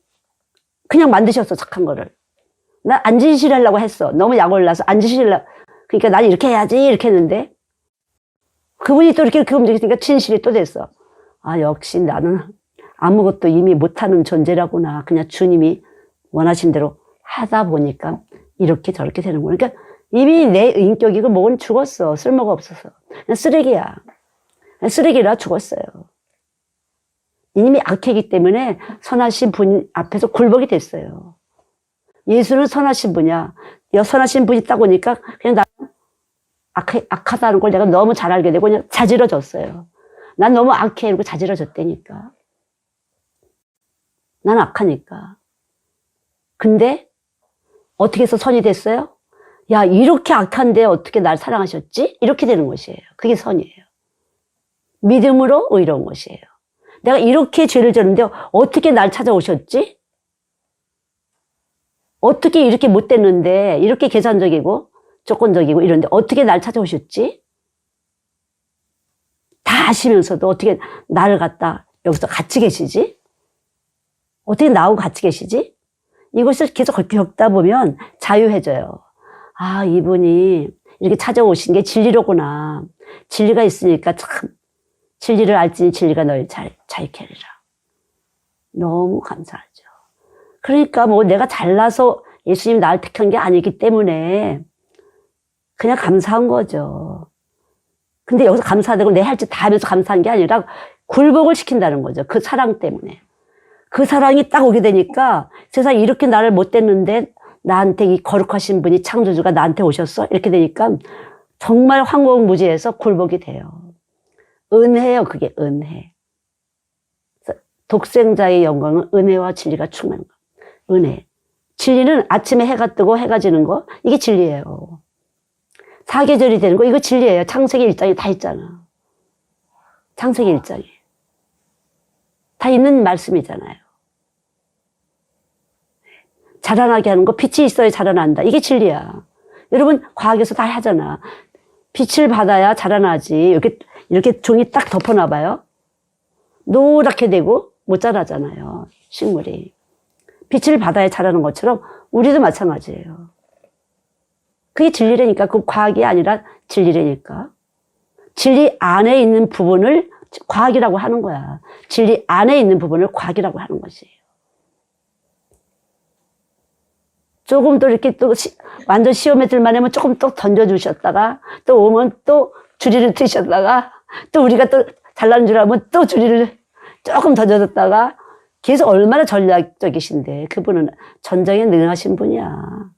만드셨어, 착한 거를. 난 안 진실하려고 했어. 너무 약 올라서 안 진실하려고. 그러니까 난 이렇게 해야지, 이렇게 했는데 그분이 또 이렇게 움직이니까 진실이 또 됐어. 역시 나는 아무것도 이미 못하는 존재라구나. 그냥 주님이 원하신 대로 하다 보니까 이렇게 저렇게 되는구나. 그러니까 이미 내 인격이고 뭐는 죽었어. 쓸모가 없어서. 그냥 쓰레기야. 쓰레기라 죽었어요. 이미 악했기 때문에 선하신 분 앞에서 굴복이 됐어요. 예수는 선하신 분이야. 선하신 분이 있다 보니까 그냥 나는 악하다는 걸 내가 너무 잘 알게 되고 그냥 자지러졌어요. 난 너무 악해 이러고 자지러졌다니까. 난 악하니까. 근데 어떻게 해서 선이 됐어요? 야, 이렇게 악한데 어떻게 날 사랑하셨지? 이렇게 되는 것이에요. 그게 선이에요. 믿음으로 의로운 것이에요. 내가 이렇게 죄를 졌는데 어떻게 날 찾아오셨지? 어떻게 이렇게 못됐는데 이렇게 계산적이고 조건적이고 이런데 어떻게 날 찾아오셨지? 다 아시면서도 어떻게 나를 갖다 여기서 같이 계시지? 어떻게 나하고 같이 계시지? 이것을 계속 겪다 보면 자유해져요. 이분이 이렇게 찾아오신 게 진리로구나. 진리가 있으니까 참 진리를 알지니 진리가 너를 자유케 하리라. 너무 감사하죠. 그러니까 뭐 내가 잘나서 예수님이 나를 택한 게 아니기 때문에 그냥 감사한 거죠. 근데 여기서 감사하다고 내 할 짓 다 하면서 감사한 게 아니라 굴복을 시킨다는 거죠. 그 사랑 때문에. 그 사랑이 딱 오게 되니까 세상에 이렇게 나를 못됐는데 나한테 이 거룩하신 분이 창조주가 나한테 오셨어? 이렇게 되니까 정말 황공무지해서 굴복이 돼요. 은혜예요. 그게 은혜. 독생자의 영광은 은혜와 진리가 충만한 거. 은혜. 진리는 아침에 해가 뜨고 해가 지는 거 이게 진리예요. 사계절이 되는 거 이거 진리예요. 창세기 1장에 다 있잖아. 창세기 1장에. 다 있는 말씀이잖아요. 자라나게 하는 거 빛이 있어야 자라난다. 이게 진리야. 여러분 과학에서 다 하잖아. 빛을 받아야 자라나지. 이렇게 종이 딱 덮어놔봐요. 노랗게 되고 못 자라잖아요. 식물이. 빛을 받아야 자라는 것처럼 우리도 마찬가지예요. 그게 진리라니까. 그 과학이 아니라 진리라니까. 진리 안에 있는 부분을 과학이라고 하는 거야. 진리 안에 있는 부분을 과학이라고 하는 것이에요. 조금 또 이렇게 또 완전 시험에 들만 하면 조금 또 던져주셨다가 또 오면 또 주리를 트셨다가 또 우리가 또 잘나는 줄 알면 또 주리를 조금 던져줬다가 계속 얼마나 전략적이신데 그분은 전쟁에 능하신 분이야.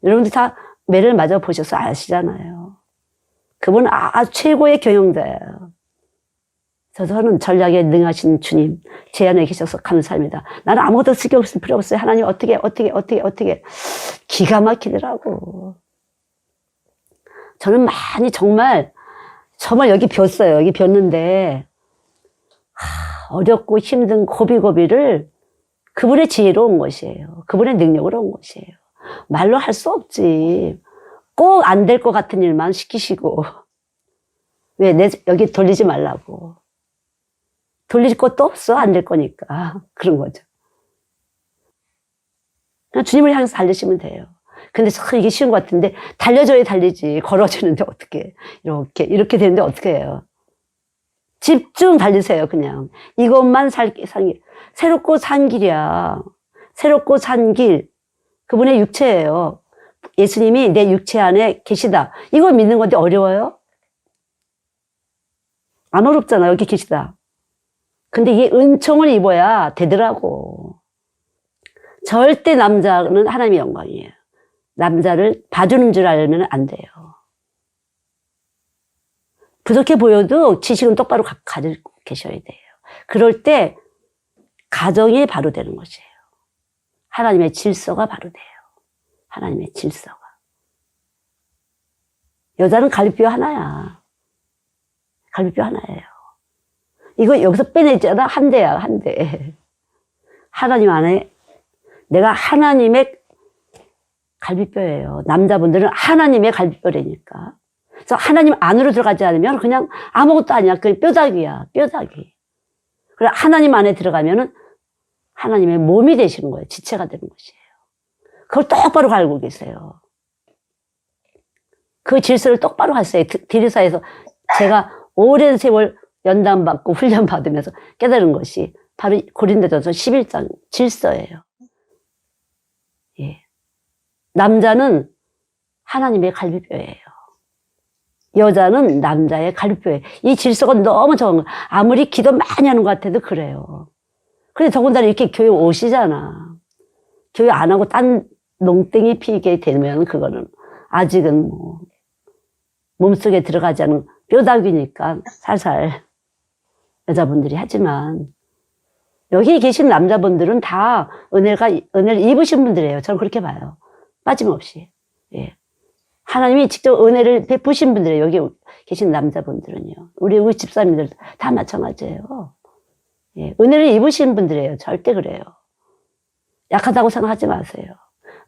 여러분들 다 매를 맞아 보셔서 아시잖아요. 그분은 아주 최고의 경영자예요. 저는 전략에 능하신 주님 제 안에 계셔서 감사합니다. 나는 아무것도 쓰기 없을 필요 없어요. 하나님 어떻게 기가 막히더라고. 저는 많이 정말 여기 뵀어요. 여기 뵀는데 어렵고 힘든 고비고비를 그분의 지혜로 온 것이에요. 그분의 능력으로 온 것이에요. 말로 할 수 없지. 꼭 안 될 것 같은 일만 시키시고 왜 여기 돌리지 말라고. 돌릴 것도 없어. 안 될 거니까. 그런 거죠. 그냥 주님을 향해서 달리시면 돼요. 근데 참 이게 쉬운 것 같은데 달려줘야 달리지. 걸어지는데 어떻게 이렇게 되는데 어떻게 해요. 집중 달리세요. 그냥 이것만 산 길. 새롭고 산 길이야. 새롭고 산 길. 그분의 육체예요. 예수님이 내 육체 안에 계시다. 이걸 믿는 건데 어려워요? 안 어렵잖아요. 여기 계시다. 근데 이게 은총을 입어야 되더라고. 절대 남자는 하나님의 영광이에요. 남자를 봐주는 줄 알면 안 돼요. 부족해 보여도 지식은 똑바로 가지고 계셔야 돼요. 그럴 때 가정이 바로 되는 것이에요. 하나님의 질서가 바로 돼요. 하나님의 질서가. 여자는 갈비뼈 하나야. 갈비뼈 하나예요. 이거 여기서 빼내잖아. 한 대야, 한 대. 하나님 안에 내가 하나님의 갈비뼈예요. 남자분들은 하나님의 갈비뼈라니까. 그래서 하나님 안으로 들어가지 않으면 그냥 아무것도 아니야. 그 뼈다귀야, 뼈다귀. 그래 하나님 안에 들어가면은 하나님의 몸이 되시는 거예요. 지체가 되는 것이에요. 그걸 똑바로 알고 계세요. 그 질서를 똑바로 하세요. 디리사에서 제가 오랜 세월 연단받고 훈련받으면서 깨달은 것이 바로 고린도전서 11장 질서예요. 예. 남자는 하나님의 갈비뼈예요. 여자는 남자의 갈비뼈예요. 이 질서가 너무 좋은 거예요. 아무리 기도 많이 하는 것 같아도 그래요. 근데 더군다나 이렇게 교회 오시잖아. 교회 안 하고 딴 농땡이 피게 되면 그거는 아직은 뭐 몸속에 들어가지 않은 뼈다귀니까 살살 여자분들이 하지만 여기 계신 남자분들은 다 은혜를 입으신 분들이에요. 저는 그렇게 봐요. 빠짐없이. 예. 하나님이 직접 은혜를 베푸신 분들이에요. 여기 계신 남자분들은요. 우리 집사님들 다 마찬가지예요. 예. 은혜를 입으신 분들이에요. 절대 그래요. 약하다고 생각하지 마세요.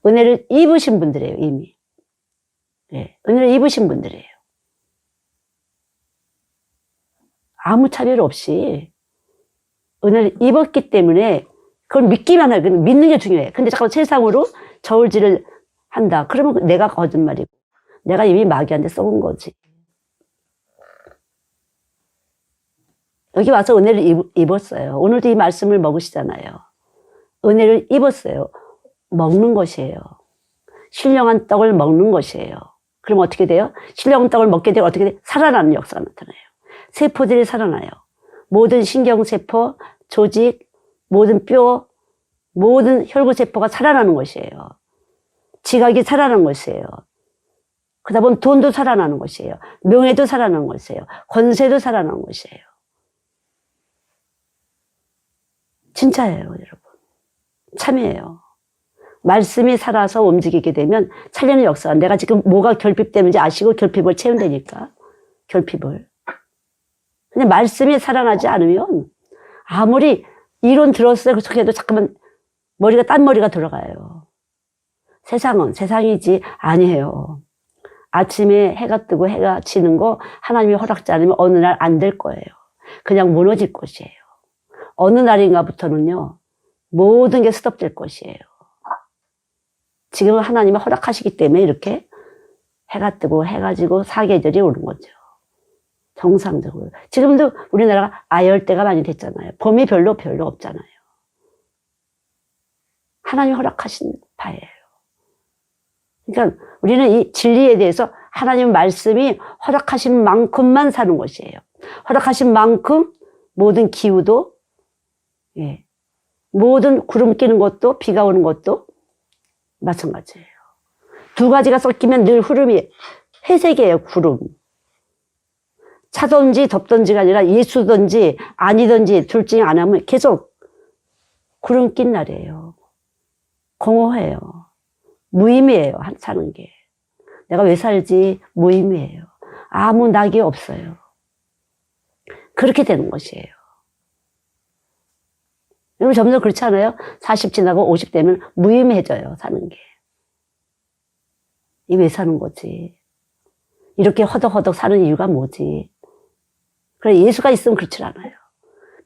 은혜를 입으신 분들이에요. 이미. 예. 은혜를 입으신 분들이에요. 아무 차별 없이 은혜를 입었기 때문에 그걸 믿기만 해요. 믿는 게 중요해. 근데 잠깐 세상으로 저울질을 한다. 그러면 내가 거짓말이고 내가 이미 마귀한테 썩은 거지. 여기 와서 은혜를 입었어요. 오늘도 이 말씀을 먹으시잖아요. 은혜를 입었어요. 먹는 것이에요. 신령한 떡을 먹는 것이에요. 그럼 어떻게 돼요? 신령한 떡을 먹게 되고 어떻게 돼요? 살아나는 역사가 나타나요. 세포들이 살아나요. 모든 신경세포, 조직, 모든 뼈, 모든 혈구세포가 살아나는 것이에요. 지각이 살아나는 것이에요. 그러다 보면 돈도 살아나는 것이에요. 명예도 살아나는 것이에요. 권세도 살아나는 것이에요. 진짜예요, 여러분. 참이에요. 말씀이 살아서 움직이게 되면 살리는 역사가 내가 지금 뭐가 결핍되는지 아시고 결핍을 채운다니까. 결핍을. 근데 말씀이 살아나지 않으면 아무리 이론 들었어요. 그렇게 해도 잠깐만 딴 머리가 들어가요. 세상은 세상이지 아니에요. 아침에 해가 뜨고 해가 지는 거 하나님이 허락지 않으면 어느 날 안 될 거예요. 그냥 무너질 것이에요. 어느 날인가부터는요. 모든 게 스톱될 것이에요. 지금은 하나님이 허락하시기 때문에 이렇게 해가 뜨고 해가 지고 사계절이 오는 거죠. 정상적으로. 지금도 우리나라가 아열대가 많이 됐잖아요. 봄이 별로 없잖아요. 하나님이 허락하신 바예요. 그러니까 우리는 이 진리에 대해서 하나님 말씀이 허락하신 만큼만 사는 것이에요. 허락하신 만큼 모든 기후도, 예, 모든 구름 끼는 것도, 비가 오는 것도 마찬가지예요. 두 가지가 섞이면 늘 흐름이 회색이에요. 구름. 차든지 덥든지가 아니라 예수든지 아니든지 둘 중에 안 하면 계속 구름 낀 날이에요. 공허해요. 무의미해요. 사는 게. 내가 왜 살지? 무의미해요. 아무 낙이 없어요. 그렇게 되는 것이에요. 여러분 점점 그렇지 않아요? 40 지나고 50 되면 무의미해져요. 사는 게. 이 왜 사는 거지? 이렇게 허덕허덕 사는 이유가 뭐지? 그래 예수가 있으면 그렇지 않아요.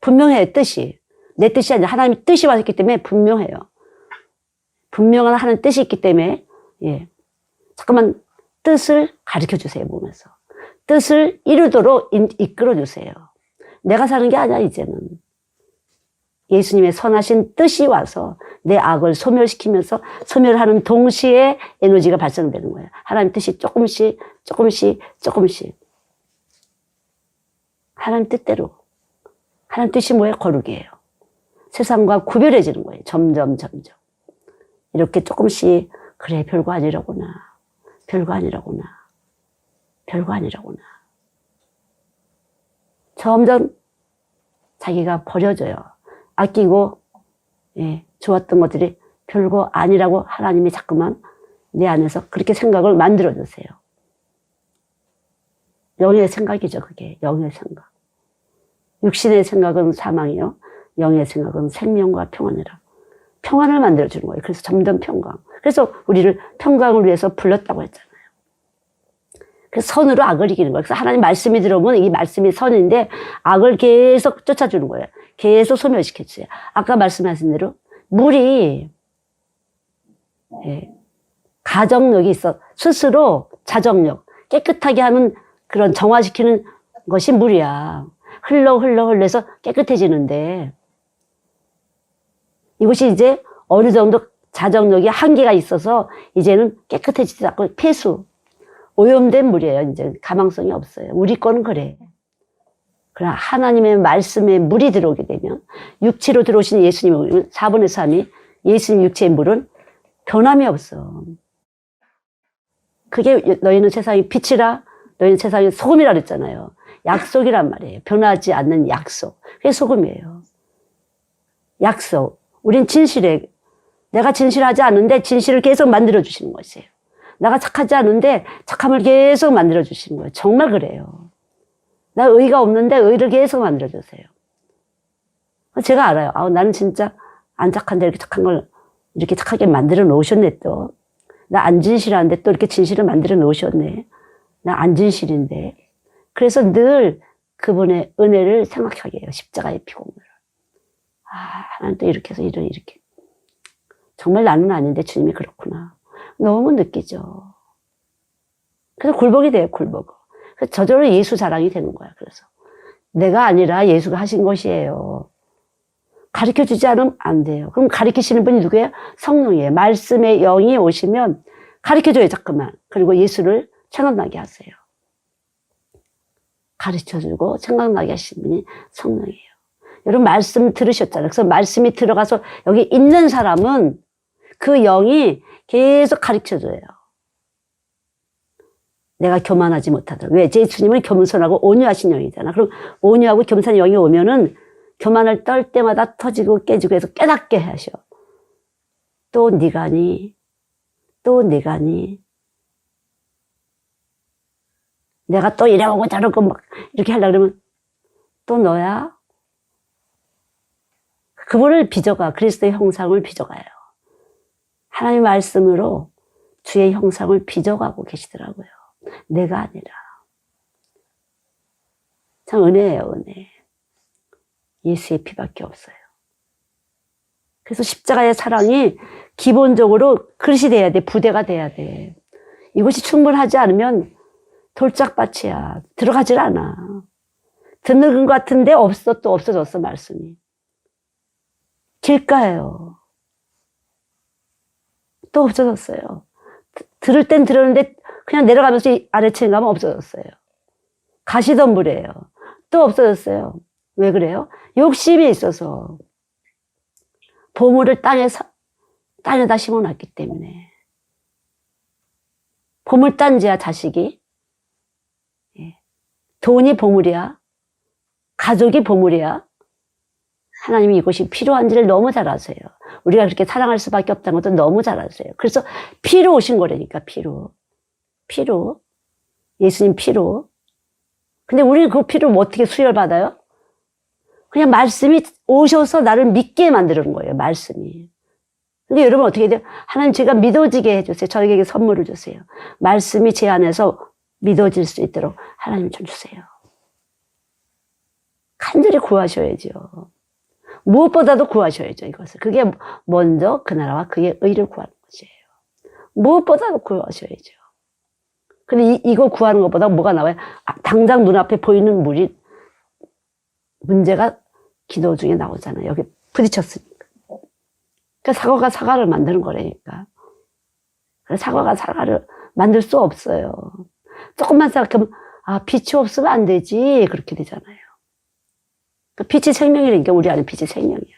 분명해요. 뜻이. 내 뜻이 아니라 하나님의 뜻이 왔기 때문에 분명해요. 분명한 하는 뜻이 있기 때문에 예. 잠깐만 뜻을 가르쳐 주세요. 몸에서. 뜻을 이루도록 이끌어 주세요. 내가 사는 게 아니야 이제는. 예수님의 선하신 뜻이 와서 내 악을 소멸시키면서 소멸하는 동시에 에너지가 발생되는 거예요. 하나님 뜻이 조금씩 하나님 뜻대로. 하나님 뜻이 뭐예요? 거룩이에요. 세상과 구별해지는 거예요. 점점. 이렇게 조금씩 그래 별거 아니라구나. 점점 자기가 버려져요. 아끼고 좋았던 것들이 별거 아니라고 하나님이 자꾸만 내 안에서 그렇게 생각을 만들어 주세요. 영의 생각이죠. 그게 영의 생각. 육신의 생각은 사망이요, 영의 생각은 생명과 평안이라. 평안을 만들어 주는 거예요. 그래서 점점 평강. 그래서 우리를 평강을 위해서 불렀다고 했잖아요. 그래서 선으로 악을 이기는 거예요. 그래서 하나님 말씀이 들어오면 이 말씀이 선인데 악을 계속 쫓아주는 거예요. 계속 소멸시켜주세요. 아까 말씀하신 대로 물이 가정력이 있어. 스스로 자정력, 깨끗하게 하는 그런 정화시키는 것이 물이야. 흘러서 깨끗해지는데 이것이 이제 어느 정도 자정력이 한계가 있어서 이제는 깨끗해지지 않고 폐수, 오염된 물이에요. 이제 가망성이 없어요. 우리 거는 그래. 그러나 하나님의 말씀에 물이 들어오게 되면 육체로 들어오신 예수님 4분의 3이 예수님 육체의 물은 변함이 없어. 그게 너희는 세상의 빛이라, 너희는 세상의 소금이라 그랬잖아요. 약속이란 말이에요. 변하지 않는 약속. 그게 소금이에요. 약속. 우린 진실해. 내가 진실하지 않은데 진실을 계속 만들어주시는 것이에요. 내가 착하지 않은데 착함을 계속 만들어주시는 거예요. 정말 그래요. 나 의가 없는데 의를 계속 만들어주세요. 제가 알아요. 나는 진짜 안 착한데 이렇게 착한 걸 이렇게 착하게 만들어 놓으셨네 또. 나 안 진실한데 또 이렇게 진실을 만들어 놓으셨네. 나 안 진실인데. 그래서 늘 그분의 은혜를 생각하게 해요. 십자가의 피공을. 하나님 또 이렇게 해서 이렇게. 정말 나는 아닌데 주님이 그렇구나. 너무 느끼죠. 그래서 굴복이 돼요, 굴복. 그래서 저절로 예수 자랑이 되는 거야, 그래서. 내가 아니라 예수가 하신 것이에요. 가르쳐 주지 않으면 안 돼요. 그럼 가르치시는 분이 누구예요? 성령이에요. 말씀의 영이 오시면 가르쳐 줘요, 자꾸만. 그리고 예수를 생각나게 하세요. 가르쳐 주고 생각나게 하시는 분이 성령이에요. 여러분 말씀 들으셨잖아요. 그래서 말씀이 들어가서 여기 있는 사람은 그 영이 계속 가르쳐 줘요. 내가 교만하지 못하더라. 왜? 제 주님은 겸손하고 온유하신 영이잖아. 그럼 온유하고 겸손한 영이 오면은 교만을 떨 때마다 터지고 깨지고 해서 깨닫게 하셔. 또 네가니? 또 네가니? 내가 또 이러고 저러고 막 이렇게 하려고 그러면 또 너야? 그분을 빚어가. 그리스도의 형상을 빚어가요. 하나님의 말씀으로 주의 형상을 빚어가고 계시더라고요. 내가 아니라. 참 은혜예요, 은혜. 예수의 피밖에 없어요. 그래서 십자가의 사랑이 기본적으로 그릇이 돼야 돼. 부대가 돼야 돼. 이것이 충분하지 않으면 돌짝밭이야. 들어가질 않아. 듣는 것 같은데 또 없어졌어, 말씀이. 길가예요. 또 없어졌어요. 들을 땐 들었는데 그냥 내려가면서 아래층에 가면 없어졌어요. 가시던 물이에요. 또 없어졌어요. 왜 그래요? 욕심이 있어서. 보물을 땅에다 심어놨기 때문에. 보물 단지야, 자식이. 돈이 보물이야. 가족이 보물이야. 하나님이 이것이 필요한지를 너무 잘 아세요. 우리가 그렇게 사랑할 수밖에 없다는 것도 너무 잘 아세요. 그래서 피로 오신 거라니까, 피로. 피로. 예수님 피로. 근데 우리는 그 피로 어떻게 수혈받아요? 그냥 말씀이 오셔서 나를 믿게 만드는 거예요, 말씀이. 근데 여러분 어떻게 돼요? 하나님 제가 믿어지게 해주세요. 저에게 선물을 주세요. 말씀이 제 안에서 믿어질 수 있도록 하나님 좀 주세요. 간절히 구하셔야죠. 무엇보다도 구하셔야죠, 이것을. 그게 먼저 그 나라와 그의 의를 구하는 것이에요. 무엇보다도 구하셔야죠. 근데 이거 구하는 것보다 뭐가 나와요? 당장 눈앞에 보이는 문제가 기도 중에 나오잖아요. 여기 부딪혔으니까. 그러니까 사과가 사과를 만드는 거라니까. 사과가 사과를 만들 수 없어요. 조금만 생각하면, 빛이 없으면 안 되지. 그렇게 되잖아요. 빛이 생명이니까 우리 안에 빛이 생명이야.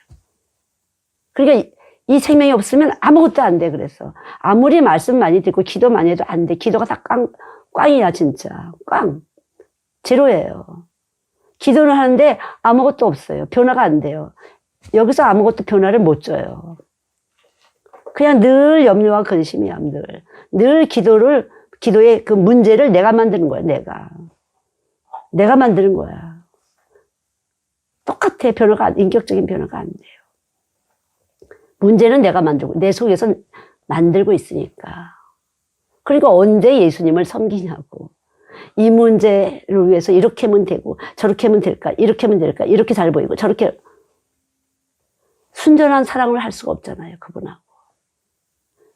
그러니까 이 생명이 없으면 아무것도 안 돼. 그래서 아무리 말씀 많이 듣고 기도 많이 해도 안 돼. 기도가 다 꽝이야 진짜. 꽝. 제로예요. 기도를 하는데 아무것도 없어요. 변화가 안 돼요. 여기서 아무것도 변화를 못 줘요. 그냥 늘 염려와 근심이야, 늘. 늘 기도의 그 문제를 내가 만드는 거야, 내가 만드는 거야. 똑같아, 인격적인 변화가 안 돼요. 문제는 내가 만들고, 내 속에서 만들고 있으니까. 그리고 언제 예수님을 섬기냐고. 이 문제를 위해서 이렇게 하면 되고, 저렇게 하면 될까, 이렇게 하면 될까, 이렇게 잘 보이고, 저렇게. 순전한 사랑을 할 수가 없잖아요, 그분하고.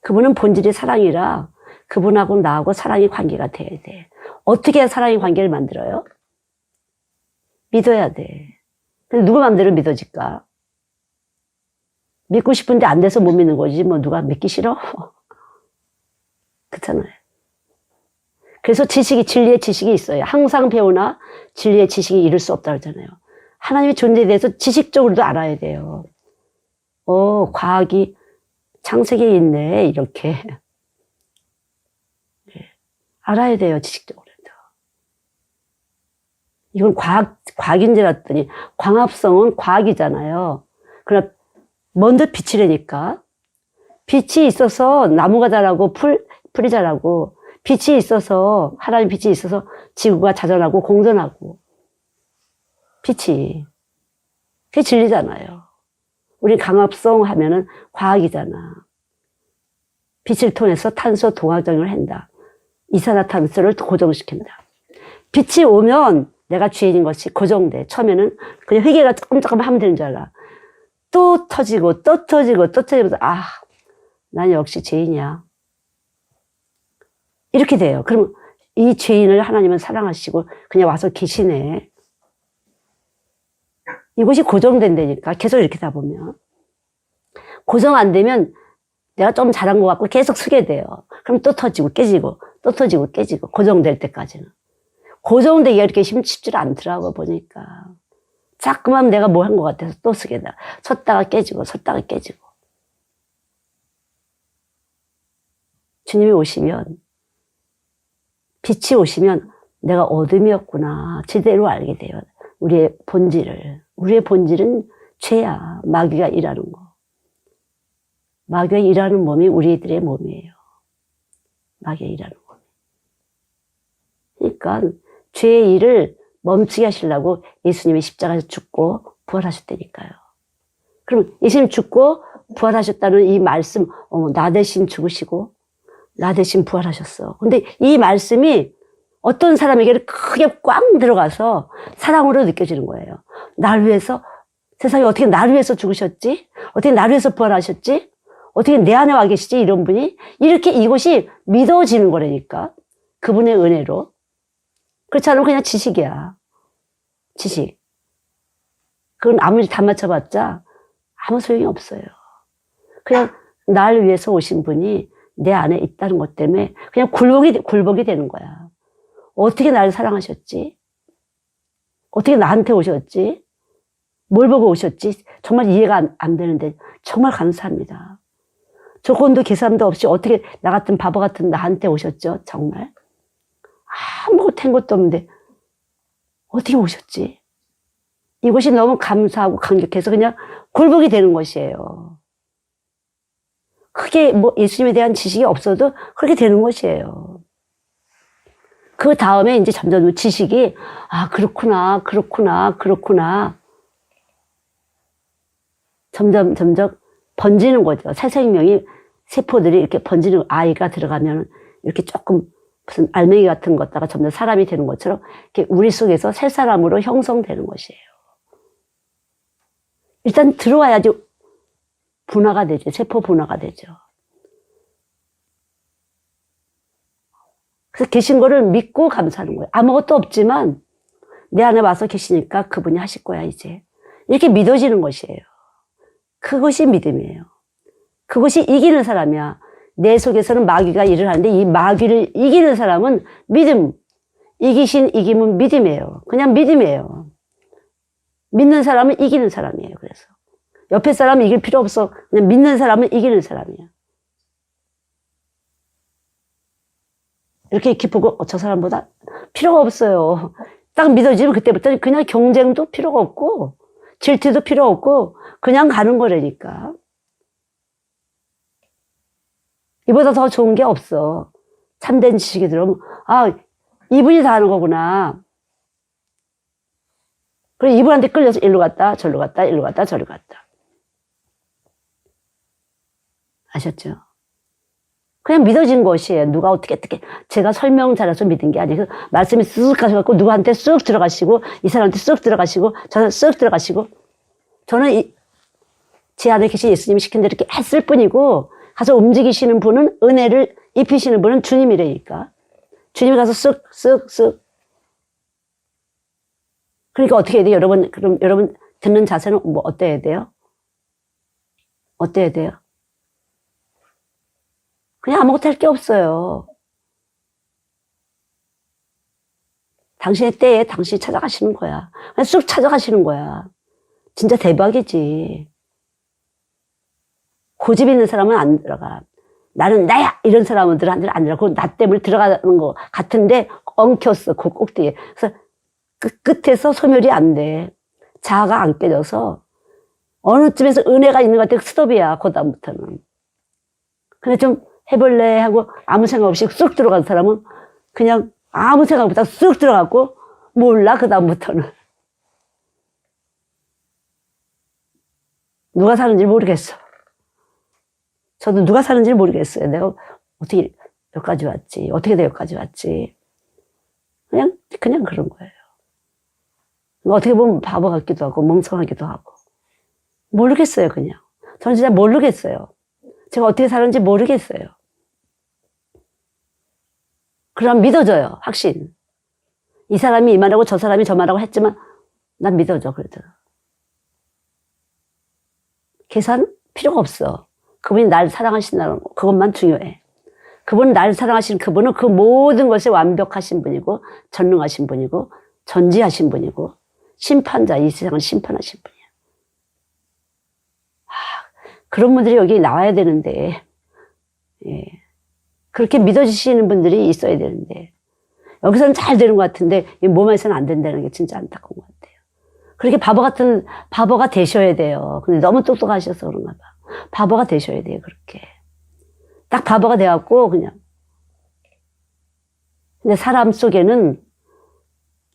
그분은 본질이 사랑이라 그분하고 나하고 사랑의 관계가 돼야 돼. 어떻게 해야 사랑의 관계를 만들어요? 믿어야 돼. 근데 누구 마음대로 믿어질까? 믿고 싶은데 안 돼서 못 믿는 거지. 뭐 누가 믿기 싫어? 그렇잖아요. 그래서 진리의 지식이 있어요. 항상 배우나 진리의 지식이 이룰 수 없다고 하잖아요. 하나님의 존재에 대해서 지식적으로도 알아야 돼요. 과학이 창세기에 있네, 이렇게. 알아야 돼요, 지식적으로도. 이건 과학인 줄 알았더니, 광합성은 과학이잖아요. 그러나, 먼저 빛이라니까. 빛이 있어서 나무가 자라고, 풀이 자라고, 빛이 있어서, 하나님 빛이 있어서 지구가 자전하고 공존하고. 빛이. 그게 진리잖아요. 우리 강합성 하면은 과학이잖아. 빛을 통해서 탄소 동화정을 한다. 이산화탄소를 고정시킨다. 빛이 오면 내가 죄인인 것이 고정돼. 처음에는 그냥 회개가 조금 하면 되는 줄 알아. 또 터지고 또 터지고 또 터지면서 난 역시 죄인이야. 이렇게 돼요. 그럼 이 죄인을 하나님은 사랑하시고 그냥 와서 계시네. 이것이 고정된다니까. 계속 이렇게 다 보면. 고정 안 되면 내가 좀 잘한 것 같고 계속 쓰게 돼요. 그럼 또 터지고 깨지고 또 터지고 깨지고 고정될 때까지는. 고정되기가 이렇게 쉽지 않더라고 보니까. 자꾸만 내가 뭐 한 것 같아서 또 쓰게 돼. 섰다가 깨지고 섰다가 깨지고. 주님이 오시면 빛이 오시면 내가 어둠이었구나 제대로 알게 돼요. 우리의 본질은 죄야. 마귀가 일하는 거. 마귀가 일하는 몸이 우리들의 몸이에요. 마귀가 일하는 몸. 그러니까 죄의 일을 멈추게 하시려고 예수님이 십자가에서 죽고 부활하셨다니까요. 그럼 예수님 죽고 부활하셨다는 이 말씀, 나 대신 죽으시고 나 대신 부활하셨어. 근데 이 말씀이 어떤 사람에게는 크게 꽝 들어가서 사랑으로 느껴지는 거예요. 날 위해서, 세상에 어떻게 날 위해서 죽으셨지? 어떻게 날 위해서 부활하셨지? 어떻게 내 안에 와 계시지? 이런 분이. 이렇게 이것이 믿어지는 거라니까. 그분의 은혜로. 그렇지 않으면 그냥 지식이야. 지식. 그건 아무리 다 맞춰봤자 아무 소용이 없어요. 그냥 날 위해서 오신 분이 내 안에 있다는 것 때문에 그냥 굴복이 되는 거야. 어떻게 나를 사랑하셨지? 어떻게 나한테 오셨지? 뭘 보고 오셨지? 정말 이해가 안 되는데 정말 감사합니다. 조건도 계산도 없이 어떻게 나 같은 바보 같은 나한테 오셨죠? 정말. 아무것도 한 것도 없는데 어떻게 오셨지? 이것이 너무 감사하고 감격해서 그냥 굴복이 되는 것이에요. 크게 뭐 예수님에 대한 지식이 없어도 그렇게 되는 것이에요. 그 다음에 이제 점점 지식이 그렇구나. 점점 번지는 거죠. 새 생명이 세포들이 이렇게 번지는 아이가 들어가면 이렇게 조금 무슨 알맹이 같은 것 다가 점점 사람이 되는 것처럼 이렇게 우리 속에서 새 사람으로 형성되는 것이에요. 일단 들어와야지 분화가 되죠. 세포 분화가 되죠. 그래서 계신 거를 믿고 감사하는 거예요. 아무것도 없지만 내 안에 와서 계시니까 그분이 하실 거야 이제. 이렇게 믿어지는 것이에요. 그것이 믿음이에요. 그것이 이기는 사람이야. 내 속에서는 마귀가 일을 하는데 이 마귀를 이기는 사람은 믿음. 이김은 믿음이에요. 그냥 믿음이에요. 믿는 사람은 이기는 사람이에요. 그래서 옆에 사람은 이길 필요 없어. 그냥 믿는 사람은 이기는 사람이야. 이렇게 보고 저 사람보다 필요가 없어요. 딱 믿어지면 그때부터는 그냥 경쟁도 필요가 없고 질투도 필요 없고 그냥 가는 거라니까. 이보다 더 좋은 게 없어. 참된 지식이 들어오면 아, 이분이 다 하는 거구나. 그래 이분한테 끌려서 일로 갔다 절로 갔다 일로 갔다 절로 갔다. 아셨죠? 그냥 믿어진 것이에요. 누가 어떻게 제가 설명 잘해서 믿은 게 아니고 말씀이 쓱 가셔갖고 누구한테 쓱 들어가시고 이 사람한테 쓱 들어가시고 저 사람 쓱 들어가시고 저는 제 안에 계신 예수님이 시킨 대로 이렇게 했을 뿐이고 가서 움직이시는 분은 은혜를 입히시는 분은 주님이라니까. 주님이 가서 쓱 그러니까 어떻게 해야 돼요? 여러분 그럼 여러분 듣는 자세는 뭐 어때야 돼요? 어때야 돼요? 그냥 아무것도 할 게 없어요. 당신의 때에 당신이 찾아가시는 거야. 그냥 쑥 찾아가시는 거야. 진짜 대박이지. 고집 있는 사람은 안 들어가. 나는 나야! 이런 사람들은 안 들어가. 나 때문에 들어가는 거 같은데 엉켰어. 그 꼭대기에. 그래서 끝에서 소멸이 안 돼. 자아가 안 깨져서 어느 쯤에서 은혜가 있는 것 같아. 스톱이야. 그 다음부터는. 근데 좀 해볼래 하고 아무 생각 없이 쑥 들어간 사람은 그냥 아무 생각 없이 쑥 들어갔고 몰라 그 다음부터는. 누가 사는지 모르겠어. 저도 누가 사는지 모르겠어요. 내가 어떻게 여기까지 왔지. 어떻게 돼 여기까지 왔지. 그냥 그런 거예요. 어떻게 보면 바보 같기도 하고 멍청하기도 하고 모르겠어요. 그냥 저는 진짜 모르겠어요. 제가 어떻게 사는지 모르겠어요. 그럼 믿어져요. 확신. 이 사람이 이 말하고 저 사람이 저 말하고 했지만 난 믿어져. 그래도 계산 필요가 없어. 그분이 날 사랑하신다는 거 그것만 중요해. 그분은 날 사랑하시는 그분은 그 모든 것에 완벽하신 분이고 전능하신 분이고 전지하신 분이고 심판자, 이 세상을 심판하신 분이야. 그런 분들이 여기 나와야 되는데, 예. 그렇게 믿어지시는 분들이 있어야 되는데, 여기서는 잘 되는 것 같은데, 이 몸에서는 안 된다는 게 진짜 안타까운 것 같아요. 그렇게 바보가 되셔야 돼요. 근데 너무 똑똑하셔서 그런가 봐. 바보가 되셔야 돼요, 그렇게. 딱 바보가 돼갖고, 그냥. 근데 사람 속에는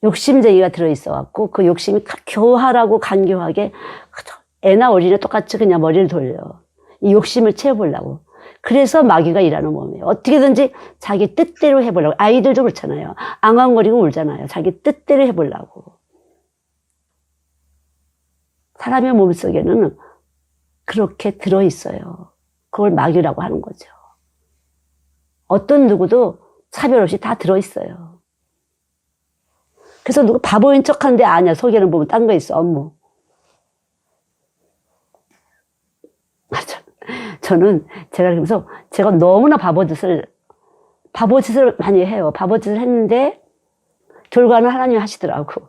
욕심쟁이가 들어있어갖고, 그 욕심이 교활하고 간교하게, 애나 어린애 똑같이 그냥 머리를 돌려. 이 욕심을 채워보려고. 그래서 마귀가 일하는 몸이에요. 어떻게든지 자기 뜻대로 해보려고. 아이들도 그렇잖아요. 앙앙거리고 울잖아요. 자기 뜻대로 해보려고. 사람의 몸속에는 그렇게 들어있어요. 그걸 마귀라고 하는 거죠. 어떤 누구도 차별 없이 다 들어있어요. 그래서 누구 바보인 척하는데 아니야. 속에는 보면 딴 거 있어. 업무. 저는 제가 그러면서 제가 너무나 바보짓을 많이 해요. 바보짓을 했는데 결과는 하나님이 하시더라고.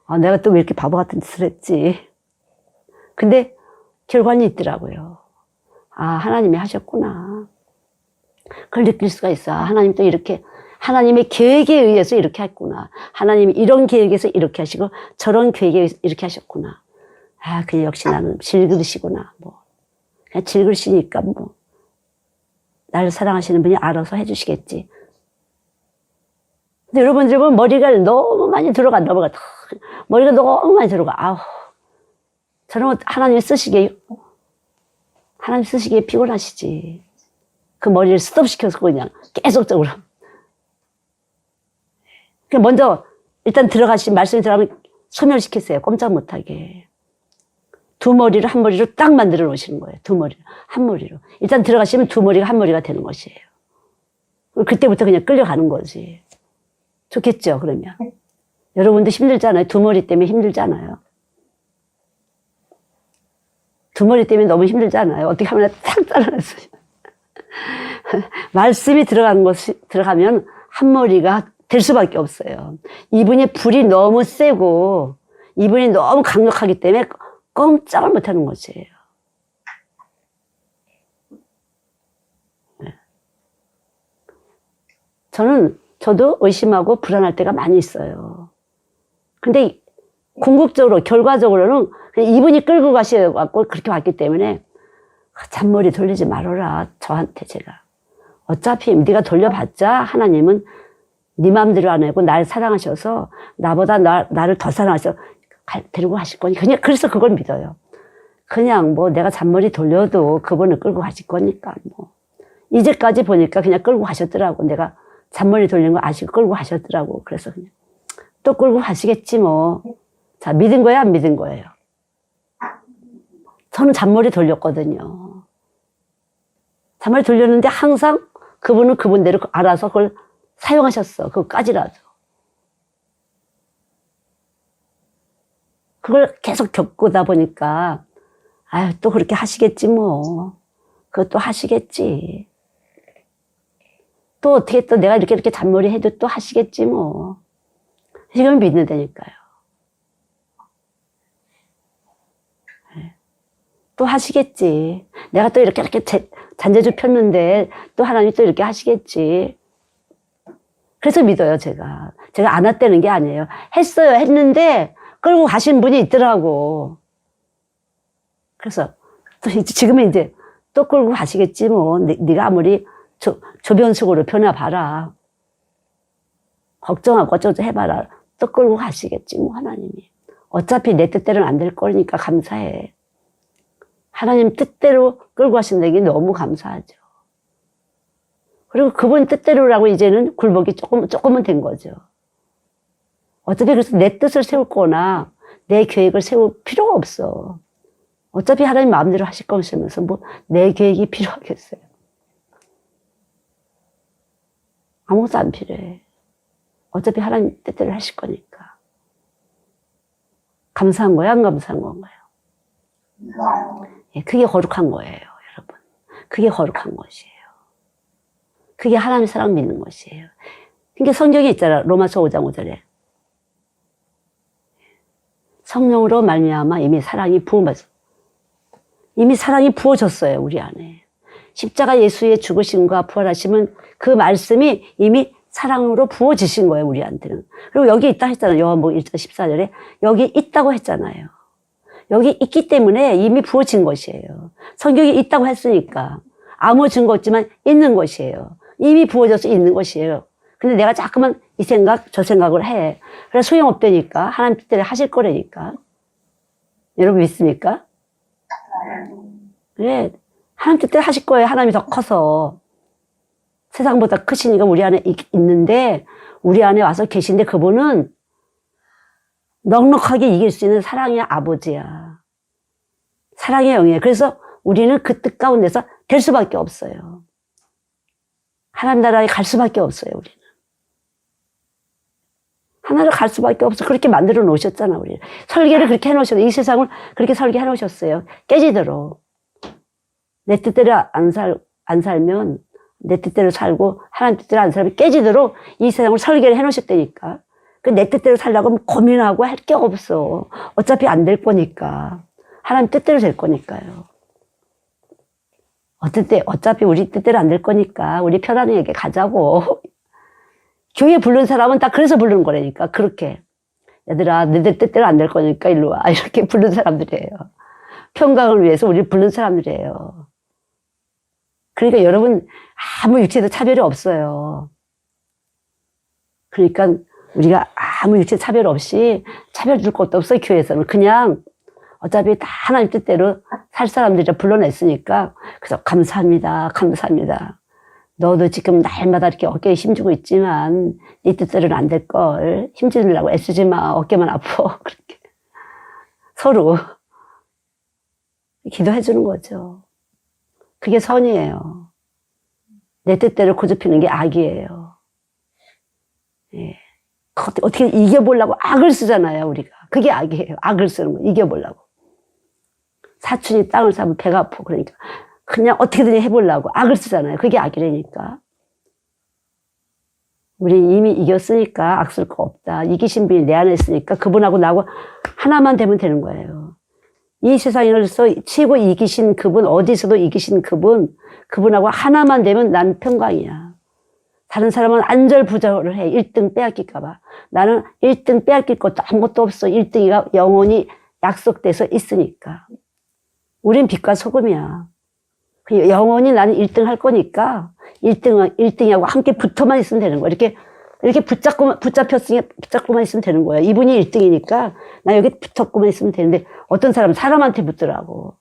아, 내가 또 왜 이렇게 바보 같은 짓을 했지. 근데 결과는 있더라고요. 아, 하나님이 하셨구나. 그걸 느낄 수가 있어. 아, 하나님 또 이렇게 하나님의 계획에 의해서 이렇게 했구나. 하나님이 이런 계획에서 이렇게 하시고 저런 계획에 의해서 이렇게 하셨구나. 아, 그 역시 나는 질그릇이구나. 뭐 그냥 질그릇이니까 뭐 나를 사랑하시는 분이 알아서 해주시겠지. 근데 여러분들 보면 머리가 너무 많이 들어가. 머리가 너무 많이 들어가. 아우, 저는 하나님 쓰시기에 피곤하시지. 그 머리를 스톱시켜서 그냥 계속적으로. 먼저 일단 말씀이 들어가면 소멸시키세요. 꼼짝 못하게. 두 머리를 한 머리로 딱 만들어 놓으시는 거예요. 두 머리를 한 머리로. 일단 들어가시면 두 머리가 한 머리가 되는 것이에요. 그때부터 그냥 끌려가는 거지. 좋겠죠, 그러면. 여러분도 힘들잖아요. 두 머리 때문에 힘들잖아요. 두 머리 때문에 너무 힘들잖아요. 어떻게 하면 탁 잘라냈어요. 말씀이 들어가면 한 머리가 될 수밖에 없어요. 이분의 불이 너무 세고 이분이 너무 강력하기 때문에 꼼짝을 못하는 것이에요. 네. 저도 의심하고 불안할 때가 많이 있어요. 근데 궁극적으로, 결과적으로는 그냥 이분이 끌고 가셔갖고 그렇게 왔기 때문에 잔머리 돌리지 말아라. 저한테 제가. 어차피 네가 돌려봤자 하나님은 네 마음대로 안 하고 날 사랑하셔서 나보다 나를 더 사랑하셔서 데리고 가실 거니. 그냥 그래서 그걸 믿어요. 그냥 뭐 내가 잔머리 돌려도 그분을 끌고 가실 거니까 뭐. 이제까지 보니까 그냥 끌고 가셨더라고. 내가 잔머리 돌린 거 아시고 끌고 가셨더라고. 그래서 그냥 또 끌고 가시겠지 뭐. 자, 믿은 거예요, 안 믿은 거예요? 저는 잔머리 돌렸거든요. 잔머리 돌렸는데 항상 그분은 그분대로 알아서 그걸 사용하셨어. 그거까지라도. 그걸 계속 겪고다 보니까 아유, 또 그렇게 하시겠지 뭐. 그것도 하시겠지. 또 어떻게 또 내가 이렇게 잔머리 해도 또 하시겠지 뭐. 지금 믿는다니까요. 또 하시겠지. 내가 또 이렇게 잔재주 폈는데 또 하나님이 또 이렇게 하시겠지. 그래서 믿어요, 제가. 제가 안 했다는 게 아니에요. 했어요, 했는데 끌고 가신 분이 있더라고. 그래서 또 지금은 이제 또 끌고 가시겠지 뭐. 네가 아무리 조변숙으로 변화봐라. 걱정하고 어쩌고 해봐라. 또 끌고 가시겠지 뭐, 하나님이. 어차피 내 뜻대로는 안 될 거니까 감사해. 하나님 뜻대로 끌고 가신다는 게 너무 감사하죠. 그리고 그분 뜻대로라고 이제는 굴복이 조금은 된 거죠. 어차피 그래서 내 뜻을 세울 거나 내 계획을 세울 필요가 없어. 어차피 하나님 마음대로 하실 거면서 뭐 내 계획이 필요하겠어요. 아무것도 안 필요해. 어차피 하나님 뜻대로 하실 거니까. 감사한 거야, 안 감사한 건가요? 예, 그게 거룩한 거예요, 여러분. 그게 거룩한 것이에요. 그게 하나님의 사랑 믿는 것이에요. 그러니까 성경에 있잖아, 로마서 5장 5절에. 성령으로 말미암아 이미 사랑이 부어졌어요, 우리 안에. 십자가 예수의 죽으심과 부활하심은 그 말씀이 이미 사랑으로 부어지신 거예요, 우리한테는. 그리고 여기 있다 했잖아요, 요한복음 1장 14절에. 여기 있다고 했잖아요. 여기 있기 때문에 이미 부어진 것이에요. 성경이 있다고 했으니까. 아무 증거 없지만 있는 것이에요. 이미 부어져서 있는 것이에요. 근데 내가 자꾸만 이 생각, 저 생각을 해. 그래서 소용없다니까. 하나님 뜻대로 하실 거라니까. 여러분 믿습니까? 그래. 하나님 뜻대로 하실 거예요. 하나님이 더 커서. 세상보다 크시니까 우리 안에 있는데, 우리 안에 와서 계신데 그분은 넉넉하게 이길 수 있는 사랑의 아버지야. 사랑의 영이에요. 그래서 우리는 그 뜻 가운데서 될 수밖에 없어요. 하나님 나라에 갈 수밖에 없어요, 우리는. 하나로 갈 수밖에 없어. 그렇게 만들어 놓으셨잖아, 우리. 설계를 그렇게 해놓으셨어요. 이 세상을 그렇게 설계해 놓으셨어요. 깨지도록. 내 뜻대로 안 살면, 내 뜻대로 살고, 하나님 뜻대로 안 살면 깨지도록 이 세상을 설계를 해 놓으셨다니까. 내 뜻대로 살려고 하면 고민하고 할 게 없어. 어차피 안 될 거니까. 하나님 뜻대로 될 거니까요. 어차피 우리 뜻대로 안 될 거니까 우리 편안하게 가자고. 교회 부른 사람은 다 그래서 부르는 거라니까. 그렇게. 얘들아, 너희들 뜻대로 안 될 거니까 일로 와. 이렇게 부른 사람들이에요. 평강을 위해서 우리 부른 사람들이에요. 그러니까 여러분 아무 육체도 차별이 없어요. 그러니까 우리가 아무 육체 차별 없이 차별 줄 것도 없어요, 교회에서는. 그냥 어차피 다 하나님 뜻대로 살 사람들이 불러냈으니까. 그래서 감사합니다. 감사합니다. 너도 지금 날마다 이렇게 어깨에 힘주고 있지만 네 뜻대로는 안 될 걸. 힘주려고 애쓰지 마. 어깨만 아파. 그렇게. 서로 기도해 주는 거죠. 그게 선이에요. 내 뜻대로 고집피는 게 악이에요. 예. 어떻게 이겨보려고 악을 쓰잖아요, 우리가. 그게 악이에요. 악을 쓰는 거, 이겨보려고. 사촌이 땅을 사면 배가 아프고, 그러니까. 그냥 어떻게든 해보려고 악을 쓰잖아요. 그게 악이라니까. 우리 이미 이겼으니까 악 쓸 거 없다. 이기신 분이 내 안에 있으니까 그분하고 나하고 하나만 되면 되는 거예요. 이 세상에서 최고 이기신 그분, 어디서도 이기신 그분, 그분하고 하나만 되면 난 평강이야. 다른 사람은 안절부절을 해. 1등 빼앗길까봐. 나는 1등 빼앗길 것도 아무것도 없어. 1등이가 영원히 약속돼서 있으니까. 우린 빛과 소금이야. 영원히 나는 1등 할 거니까 1등하고 함께 붙어만 있으면 되는 거야. 이렇게 붙잡고만 있으면 되는 거야. 이분이 1등이니까 나 여기 붙잡고만 있으면 되는데 어떤 사람은 사람한테 붙더라고.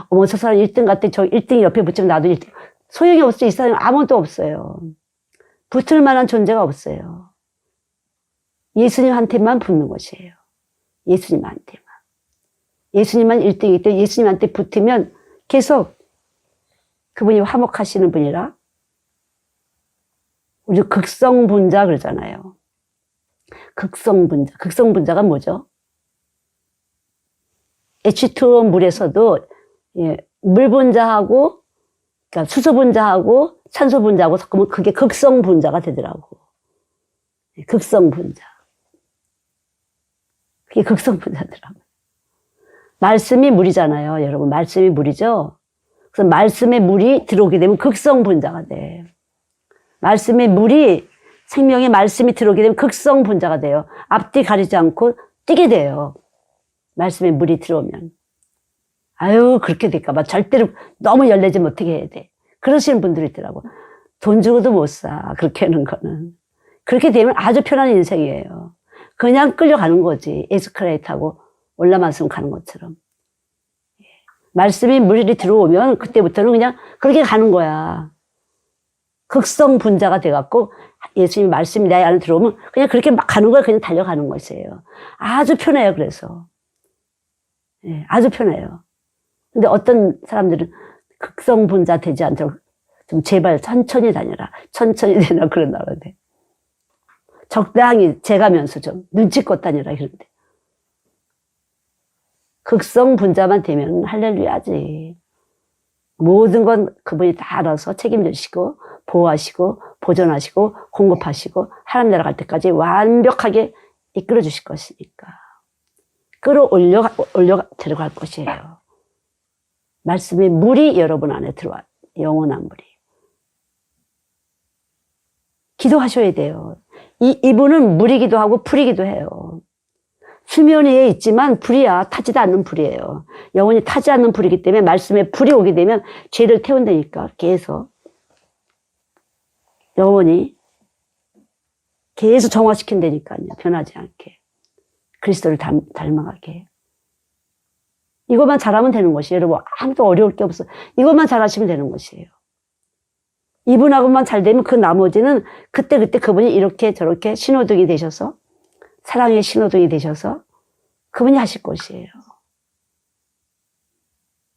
어머, 저 사람 1등 같아. 저 1등이 옆에 붙으면 나도 1등. 소용이 없어. 이 사람은 아무것도 없어요. 붙을 만한 존재가 없어요. 예수님한테만 붙는 것이에요. 예수님한테만. 예수님만 1등이기 때문에 예수님한테 붙으면 계속 그분이 화목하시는 분이라. 우리 극성분자 그러잖아요. 극성분자. 극성분자가 뭐죠? H2O 물에서도 물분자하고 그러니까 수소분자하고 산소분자하고 섞으면 그게 극성분자가 되더라고. 극성분자. 그게 극성분자더라고요. 말씀이 물이잖아요. 여러분, 말씀이 물이죠? 그래서 말씀에 물이 들어오게 되면 극성분자가 돼. 말씀에 물이, 생명의 말씀이 들어오게 되면 극성분자가 돼요. 앞뒤 가리지 않고 뛰게 돼요. 말씀에 물이 들어오면. 아유, 그렇게 될까봐 절대로 너무 열내지 못하게 해야 돼. 그러시는 분들이 있더라고. 돈 주고도 못 사. 그렇게 하는 거는. 그렇게 되면 아주 편한 인생이에요. 그냥 끌려가는 거지. 에스컬레이터 타고 올라만큼 가는 것처럼. 말씀이 물이 들어오면 그때부터는 그냥 그렇게 가는 거야. 극성 분자가 돼갖고 예수님 말씀이 내 안에 들어오면 그냥 그렇게 막 가는 거야. 그냥 달려가는 것이에요. 아주 편해요. 그래서. 예, 아주 편해요. 근데 어떤 사람들은 극성 분자 되지 않도록 좀 제발 천천히 다녀라. 천천히 다녀라. 그런다 그러는데. 적당히 재가면서 좀 눈치껏 다녀라. 이러는데. 극성 분자만 되면 할렐루야지. 모든 건 그분이 다 알아서 책임지시고 보호하시고 보존하시고 공급하시고 하나님 나라 갈 때까지 완벽하게 이끌어 주실 것이니까. 끌어올려 들어갈 것이에요. 말씀의 물이 여러분 안에 들어와. 영원한 물이. 기도하셔야 돼요. 이분은 물이기도 하고 불이기도 해요. 수면 위에 있지만 불이야. 타지도 않는 불이에요. 영원히 타지 않는 불이기 때문에 말씀에 불이 오게 되면 죄를 태운다니까. 계속. 영원히. 계속 정화시킨다니까요. 변하지 않게. 그리스도를 닮아가게. 이것만 잘하면 되는 것이에요. 여러분, 아무도 어려울 게 없어. 이것만 잘하시면 되는 것이에요. 이분하고만 잘 되면 그 나머지는 그때그때 그분이 이렇게 저렇게 신호등이 되셔서 사랑의 신호등이 되셔서 그분이 하실 것이에요.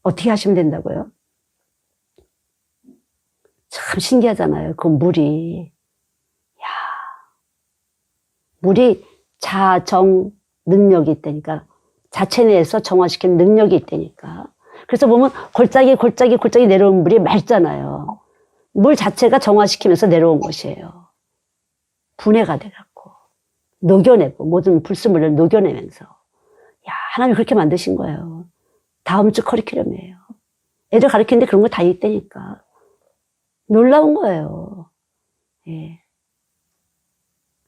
어떻게 하시면 된다고요? 참 신기하잖아요. 그 물이. 야, 물이 자정 능력이 있다니까. 자체 내에서 정화시키는 능력이 있다니까. 그래서 보면 골짜기 내려온 물이 맑잖아요. 물 자체가 정화시키면서 내려온 것이에요. 분해가 돼갖고 녹여내고 모든 불순물을 녹여내면서. 야, 하나님이 그렇게 만드신 거예요. 다음 주 커리큘럼이에요. 애들 가르치는데 그런 거 다 있다니까. 놀라운 거예요. 예.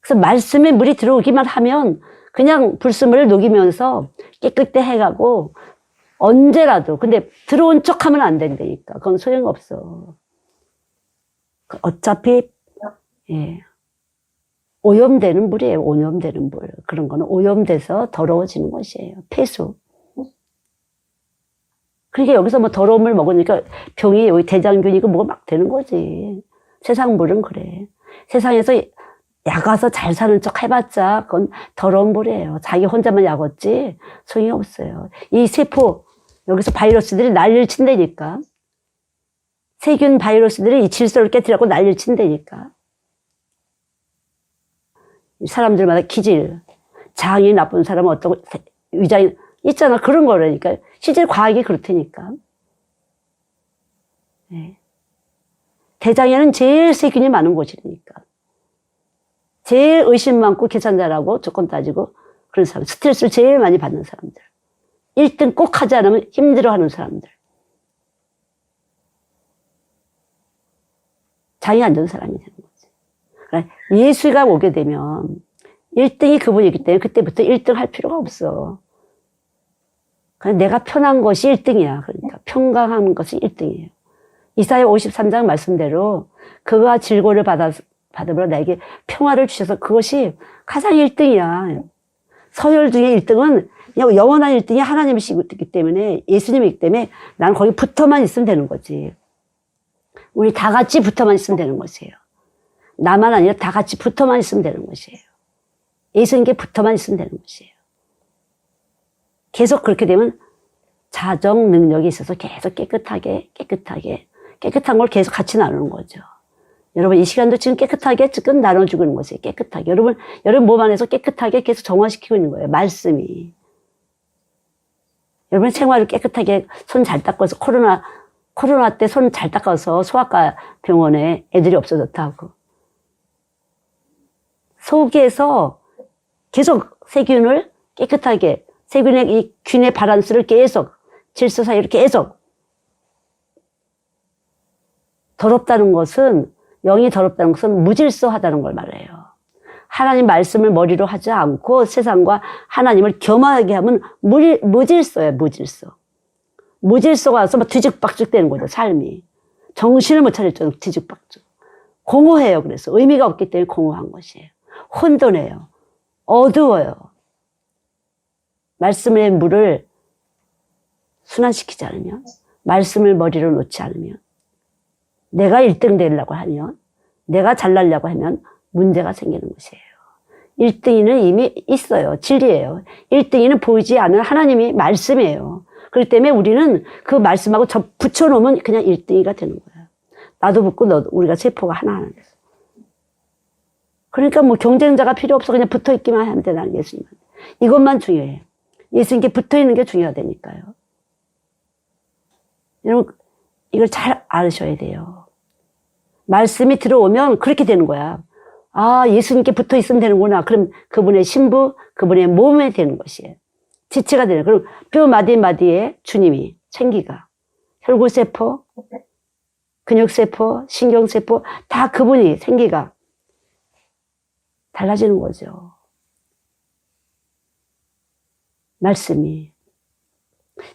그래서 말씀에 물이 들어오기만 하면 그냥 불순물을 녹이면서 깨끗해 해가고 언제라도. 근데 들어온 척 하면 안 된다니까. 그건 소용없어. 어차피 예. 오염되는 물이에요. 오염되는 물. 그런 거는 오염돼서 더러워지는 것이에요. 폐수. 그러니까 여기서 뭐 더러운 물 먹으니까 병이 여기 대장균이고 뭐가 막 되는 거지. 세상 물은 그래. 세상에서 약아서 잘 사는 척 해봤자 그건 더러운 물이에요. 자기 혼자만 약었지 소용이 없어요. 이 세포 여기서 바이러스들이 난리를 친다니까. 세균 바이러스들이 이 질서를 깨뜨리고 난리를 친다니까. 사람들마다 기질, 장이 나쁜 사람은 어떤 위장이 있잖아. 그런 거라니까. 실제 과학이 그렇다니까. 네. 대장에는 제일 세균이 많은 곳이니까. 제일 의심 많고 계산 잘하고 조건 따지고 그런 사람. 스트레스를 제일 많이 받는 사람들. 1등 꼭 하지 않으면 힘들어하는 사람들. 장이 안 좋은 사람이 되는 거지. 그러니까 예수가 오게 되면 1등이 그분이기 때문에 그때부터 1등 할 필요가 없어. 그냥 내가 편한 것이 1등이야. 그러니까 평강한 것이 1등이에요. 이사야 53장 말씀대로 그가 질고를 받으므로 나에게 평화를 주셔서 그것이 가장 1등이야. 서열 중에 1등은 그냥 영원한 1등이 하나님이시기 때문에, 예수님이기 때문에 나는 거기 붙어만 있으면 되는 거지. 우리 다 같이 붙어만 있으면 되는 것이에요. 나만 아니라 다 같이 붙어만 있으면 되는 것이에요. 예수님께 붙어만 있으면 되는 것이에요. 계속 그렇게 되면 자정 능력이 있어서 계속 깨끗한 걸 계속 같이 나누는 거죠. 여러분, 이 시간도 지금 깨끗하게 지금 나눠주고 있는 것이에요. 깨끗하게. 여러분 몸 안에서 깨끗하게 계속 정화시키고 있는 거예요. 말씀이. 여러분 생활을 깨끗하게 손 잘 닦아서 코로나 때 손 잘 닦아서 소아과 병원에 애들이 없어졌다고. 속에서 계속 세균을 깨끗하게, 세균의 이 균의 바란스를 계속, 질소 사이로 계속. 더럽다는 것은, 영이 더럽다는 것은 무질서하다는 걸 말해요. 하나님 말씀을 머리로 하지 않고 세상과 하나님을 겸하게 하면 무질서예요, 무질서. 무질서가 와서 막 뒤죽박죽 되는 거죠, 삶이. 정신을 못 차릴 정도로 뒤죽박죽. 공허해요, 그래서. 의미가 없기 때문에 공허한 것이에요. 혼돈해요. 어두워요. 말씀의 물을 순환시키지 않으면, 말씀을 머리로 놓지 않으면, 내가 1등 되려고 하면, 내가 잘나려고 하면 문제가 생기는 것이에요. 1등이는 이미 있어요. 진리예요. 1등이는 보이지 않는 하나님이 말씀이에요. 그렇기 때문에 우리는 그 말씀하고 붙여놓으면 그냥 1등이가 되는 거예요. 나도 붙고 너도, 우리가 세포가 하나하나 돼서. 그러니까 뭐 경쟁자가 필요 없어. 그냥 붙어 있기만 하면 돼, 나는 예수님한테. 이것만 중요해요. 예수님께 붙어 있는 게 중요하다니까요. 여러분, 이걸 잘 알으셔야 돼요. 말씀이 들어오면 그렇게 되는 거야. 아, 예수님께 붙어 있으면 되는구나. 그럼 그분의 신부, 그분의 몸에 되는 것이에요. 지체가 되는. 그럼 뼈 마디마디에 주님이 생기가, 혈구세포, 근육세포, 신경세포 다 그분이 생기가 달라지는 거죠. 말씀이.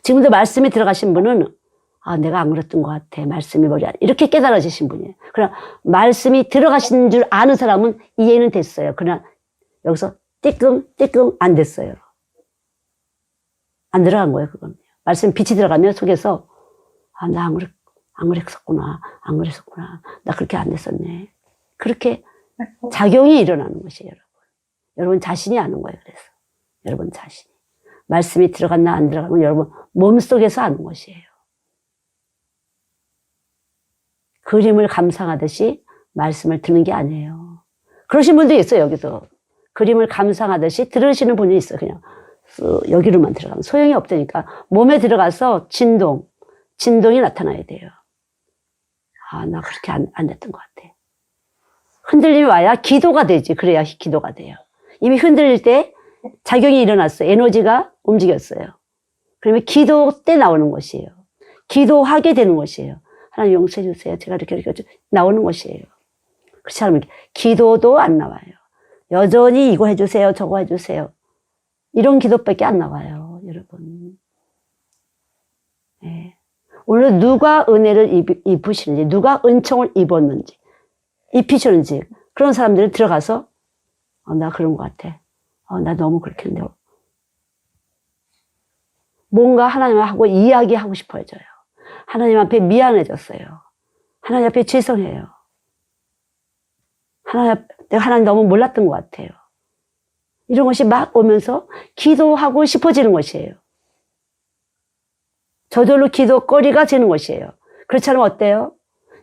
지금도 말씀이 들어가신 분은 아, 내가 안 그랬던 것 같아. 말씀이 머리 안에. 이렇게 깨달아지신 분이에요. 그러나 말씀이 들어가신 줄 아는 사람은 이해는 됐어요. 그러나 여기서 띠끔 안 됐어요. 안 들어간 거예요, 그건. 말씀 빛이 들어가면 속에서 아, 나 안 그랬었구나. 안 그랬었구나. 나 그렇게 안 됐었네. 그렇게 작용이 일어나는 것이에요, 여러분. 여러분 자신이 아는 거예요, 그래서. 여러분 자신이. 말씀이 들어갔나 안 들어가면 여러분 몸속에서 아는 것이에요. 그림을 감상하듯이 말씀을 듣는 게 아니에요. 그러신 분도 있어요, 여기서. 그림을 감상하듯이 들으시는 분이 있어요, 그냥. 여기로만 들어가면. 소용이 없다니까. 몸에 들어가서 진동이 나타나야 돼요. 아, 나 그렇게 안 됐던 것 같아. 흔들림이 와야 기도가 되지. 그래야 기도가 돼요. 이미 흔들릴 때 작용이 일어났어요. 에너지가 움직였어요. 그러면 기도 때 나오는 것이에요. 기도하게 되는 것이에요. 하나님 용서해 주세요. 제가 이렇게 나오는 것이에요. 그렇지 않으면 기도도 안 나와요. 여전히 이거 해주세요. 저거 해주세요. 이런 기도밖에 안 나와요, 여러분. 네. 오늘 누가 은혜를 입으시는지, 누가 은총을 입히시는지, 그런 사람들은 들어가서, 나 그런 것 같아. 나 너무 그렇게 했는데. 뭔가 하나님하고 이야기하고 싶어져요. 하나님 앞에 미안해졌어요. 하나님 앞에 죄송해요. 내가 하나님 너무 몰랐던 것 같아요. 이런 것이 막 오면서 기도하고 싶어지는 것이에요. 저절로 기도거리가 되는 것이에요. 그렇지 않으면 어때요?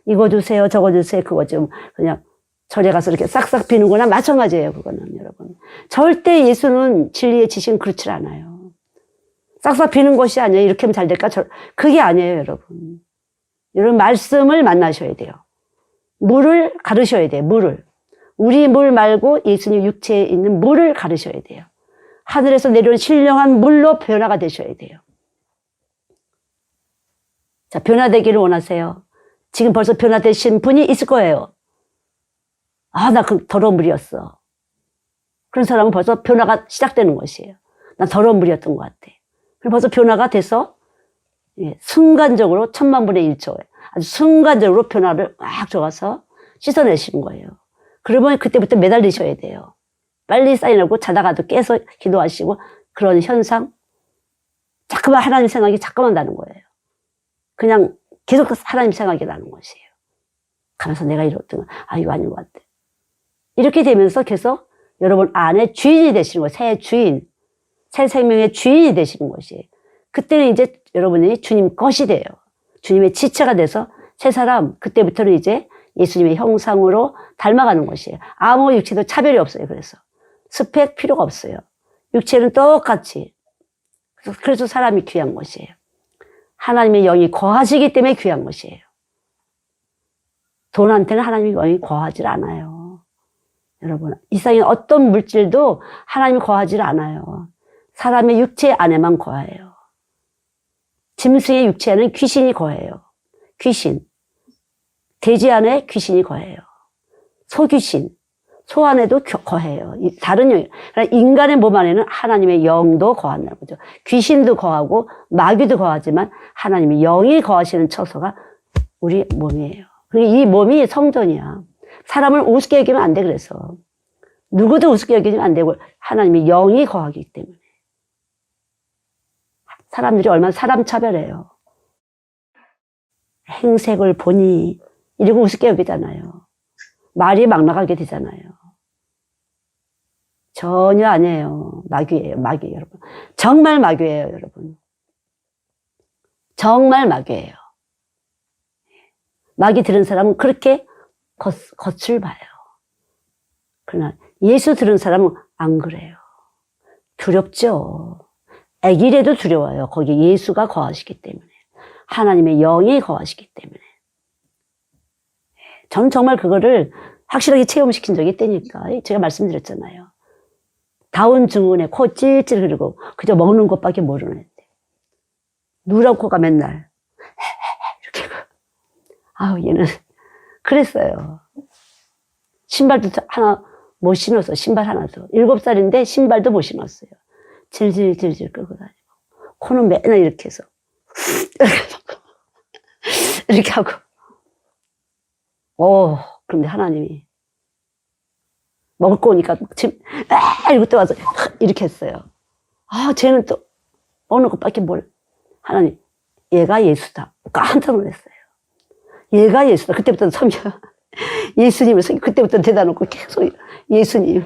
이거 주세요, 저거 주세요, 그거 좀 그냥 절에 가서 이렇게 싹싹 비는 거나 마찬가지예요, 그거는 여러분. 절대 예수는 진리의 지식은 그렇지 않아요. 싹싹 비는 것이 아니에요. 이렇게 하면 잘 될까? 그게 아니에요, 여러분. 여러분, 말씀을 만나셔야 돼요. 물을 가르셔야 돼요, 물을. 우리 물 말고 예수님 육체에 있는 물을 가르셔야 돼요. 하늘에서 내려온 신령한 물로 변화가 되셔야 돼요. 자, 변화되기를 원하세요. 지금 벌써 변화되신 분이 있을 거예요. 아, 나 그 더러운 물이었어. 그런 사람은 벌써 변화가 시작되는 것이에요. 난 더러운 물이었던 것 같아. 그럼 벌써 변화가 돼서 예, 순간적으로 1000만분의 1초에 아주 순간적으로 변화를 막 줘가서 씻어내시는 거예요. 그러면 그때부터 매달리셔야 돼요. 빨리 사인하고 자다가도 깨서 기도하시고 그런 현상 자꾸만 하나님 생각이 자꾸만 나는 거예요. 그냥 계속 하나님 생각이 나는 것이에요. 가면서 내가 이랬던 거, 아, 이거 아닌 것 같아. 이렇게 되면서 계속 여러분 안에 주인이 되시는 거예요. 새 주인. 새 생명의 주인이 되시는 것이에요. 그때는 이제 여러분이 주님 것이 돼요. 주님의 지체가 돼서 새 사람, 그때부터는 이제 예수님의 형상으로 닮아가는 것이에요. 아무 육체도 차별이 없어요. 그래서. 스펙 필요가 없어요. 육체는 똑같이. 그래서 사람이 귀한 것이에요. 하나님의 영이 거하시기 때문에 귀한 것이에요. 돈한테는 하나님의 영이 거하지 않아요. 여러분, 이 세상에 어떤 물질도 하나님이 거하지 않아요. 사람의 육체 안에만 거해요. 짐승의 육체 안에는 귀신이 거해요. 귀신. 돼지 안에 귀신이 거해요. 소귀신. 소 안에도 거해요. 다른 영, 그러니까 인간의 몸 안에는 하나님의 영도 거한다는 거죠. 귀신도 거하고 마귀도 거하지만 하나님의 영이 거하시는 처소가 우리 몸이에요. 그리고 이 몸이 성전이야. 사람을 우습게 여기면 안 돼. 그래서 누구도 우습게 여기면 안 되고 하나님의 영이 거하기 때문에. 사람들이 얼마나 사람 차별해요. 행색을 보니 이러고 우습게 여기잖아요. 말이 막 나가게 되잖아요. 전혀 아니에요. 마귀예요. 마귀 여러분. 정말 마귀예요. 여러분. 정말 마귀예요. 마귀 들은 사람은 그렇게 겉을 봐요. 그러나 예수 들은 사람은 안 그래요. 두렵죠. 애기래도 두려워요. 거기 예수가 거하시기 때문에. 하나님의 영이 거하시기 때문에. 저는 정말 그거를 확실하게 체험시킨 적이 있다니까. 제가 말씀드렸잖아요. 다운 증후군에 코 찔찔 흐르고 그저 먹는 것밖에 모르는데. 누런 코가 맨날 이렇게. 아우, 얘는 그랬어요. 신발도 하나 못 신었어. 신발 하나도. 7살인데 신발도 못 신었어요. 질질질질 끌고 다니고. 코는 맨날 이렇게 해서. 이렇게 하고. 그런데 하나님이 먹을 거 오니까 이러고 또 와서 이렇게 했어요. 아, 쟤는 또 먹는 것밖에 하나님, 얘가 예수다. 깜짝 놀랐어요. 얘가 예수다. 그때부터 예수님을 그때부터 대다 놓고 계속 예수님.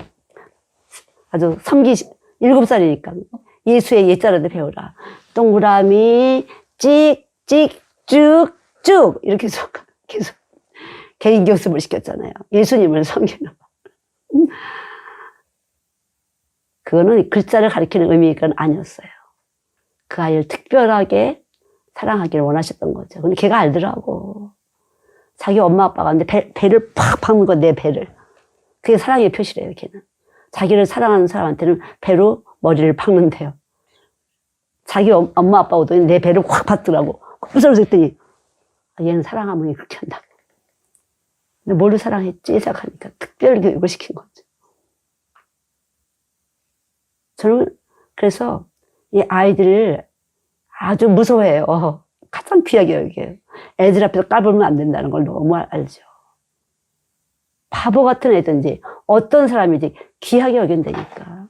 아주 7살이니까 예수의 옛자라도 배우라. 동그라미, 찍찍, 쭉쭉 이렇게 해서 계속 개인 교습을 시켰잖아요. 예수님을 섬기는. 그거는 글자를 가리키는 의미가 아니었어요. 그 아이를 특별하게 사랑하기를 원하셨던 거죠. 근데 걔가 알더라고. 자기 엄마 아빠가 근데 배를 팍 박는 거, 내 배를. 그게 사랑의 표시래요, 걔는. 자기를 사랑하는 사람한테는 배로 머리를 박는데요. 자기 엄마 아빠 오더니 내 배를 확 박더라고. 무서워서 했더니 얘는 사랑하면 그렇게 한다. 근데 뭘로 사랑했지 생각하니까 특별 교육을 시킨 거죠. 저는 그래서 이 아이들을 아주 무서워해요. 가장 귀하게 여겨요. 애들 앞에서 까불면 안 된다는 걸 너무 알죠. 바보 같은 애든지 어떤 사람이지 귀하게 여긴다니까.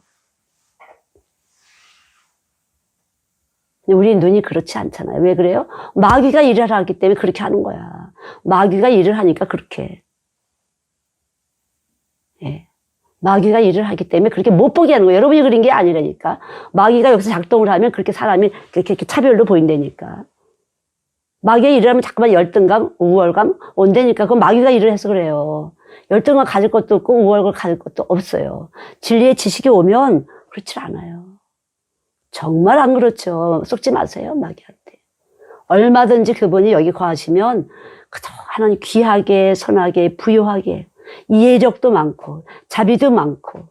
근데 우리 눈이 그렇지 않잖아요. 왜 그래요? 마귀가 일을 하기 때문에 그렇게 하는 거야. 마귀가 일을 하니까 그렇게. 예. 마귀가 일을 하기 때문에 그렇게 못 보게 하는 거예요. 여러분이 그린 게 아니라니까. 마귀가 여기서 작동을 하면 그렇게 사람이 이렇게 차별로 보인다니까. 마귀가 일을 하면 자꾸만 열등감, 우월감 온다니까. 그건 마귀가 일을 해서 그래요. 열등감 가질 것도 없고 우월감 가질 것도 없어요. 진리의 지식이 오면 그렇지 않아요. 정말 안 그렇죠. 속지 마세요, 마귀한테. 얼마든지 그분이 여기 거하시면 그저 하나님 귀하게, 선하게, 부유하게 이해력도 많고 자비도 많고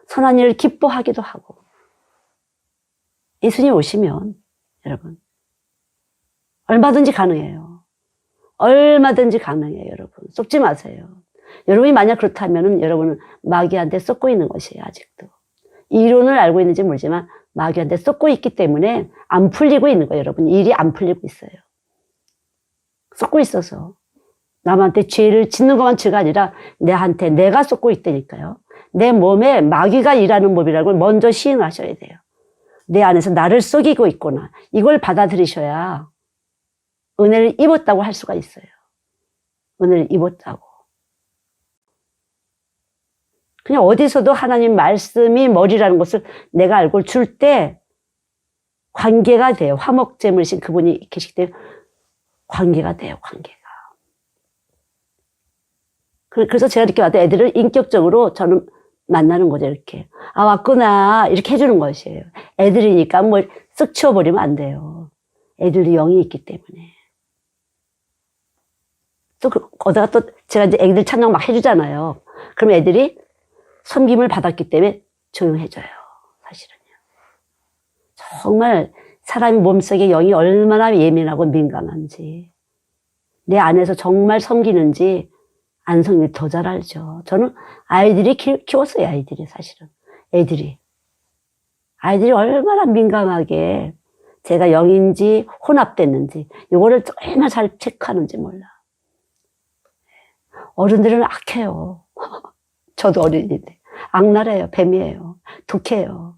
선한 일을 기뻐하기도 하고. 예수님 오시면 여러분 얼마든지 가능해요. 얼마든지 가능해요. 여러분 속지 마세요. 여러분이 만약 그렇다면은 여러분은 마귀한테 쏟고 있는 것이에요, 아직도. 이론을 알고 있는지 모르지만 마귀한테 쏟고 있기 때문에 안 풀리고 있는 거예요, 여러분. 일이 안 풀리고 있어요. 쏟고 있어서. 남한테 죄를 짓는 것만 죄가 아니라 내한테 내가 쏟고 있다니까요. 내 몸에 마귀가 일하는 법이라는 걸 먼저 시인하셔야 돼요. 내 안에서 나를 속이고 있구나. 이걸 받아들이셔야 은혜를 입었다고 할 수가 있어요. 은혜를 입었다고. 그냥 어디서도 하나님 말씀이 머리라는 것을 내가 알고 줄 때 관계가 돼요. 화목제물이신 그분이 계시기 때문에 관계가 돼요. 관계가. 그래서 제가 이렇게 와도 애들을 인격적으로 저는 만나는 거죠. 이렇게. 아, 왔구나. 이렇게 해주는 것이에요. 애들이니까 뭐 쓱 치워버리면 안 돼요. 애들도 영이 있기 때문에. 또 거기다가 또 제가 이제 애들 찬양 막 해주잖아요. 그럼 애들이 섬김을 받았기 때문에 조용해져요. 사실은요. 정말 사람의 몸속에 영이 얼마나 예민하고 민감한지, 내 안에서 정말 섬기는지 안 섬기는지 더 잘 알죠. 저는 아이들이 키웠어요. 아이들이 사실은. 애들이 얼마나 민감하게 제가 영인지 혼합됐는지 이거를 얼마나 잘 체크하는지 몰라. 어른들은 악해요. 저도 어린인데 악랄해요. 뱀이에요. 독해요.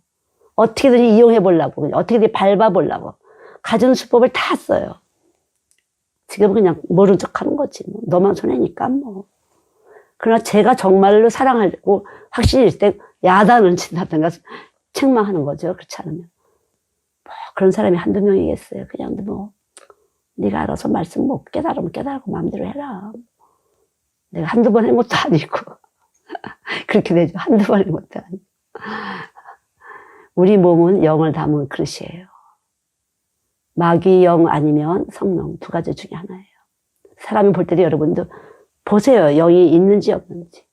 어떻게든 이용해 보려고, 어떻게든 밟아 보려고 가진 수법을 다 써요. 지금은 그냥 모른 척 하는 거지. 뭐. 너만 손해니까 뭐. 그러나 제가 정말로 사랑하고 확신이 있을 때 야단을 친다든가 책망하는 거죠. 그렇지 않으면. 뭐 그런 사람이 한두 명이겠어요. 그냥 뭐 네가 알아서 말씀 못 깨달으면 깨달고 마음대로 해라. 내가 한두 번 한 것도 아니고 그렇게 되죠. 한두 번 한 것도 아니고. 우리 몸은 영을 담은 그릇이에요. 마귀 영 아니면 성령 두 가지 중에 하나예요. 사람이 볼 때도 여러분도 보세요. 영이 있는지 없는지.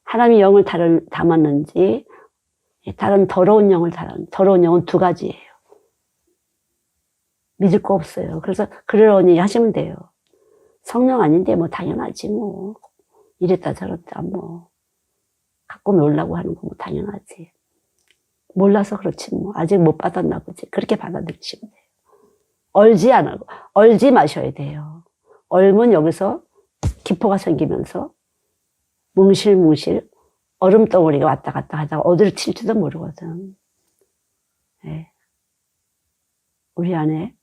하나님이 영을 담았는지 다른 더러운 영을 더러운 영은 두 가지예요. 믿을 거 없어요. 그래서 그러려니 하시면 돼요. 성령 아닌데 뭐 당연하지 뭐. 이랬다 저랬다 뭐. 갖고 놀라고 하는 거 뭐 당연하지. 몰라서 그렇지 뭐. 아직 못 받았나 보지. 그렇게 받아들이시면 돼요. 얼지 마셔야 돼요. 얼면 여기서 기포가 생기면서 뭉실뭉실 얼음덩어리가 왔다 갔다 하다가 어디를 튈지도 모르거든. 네. 우리 안에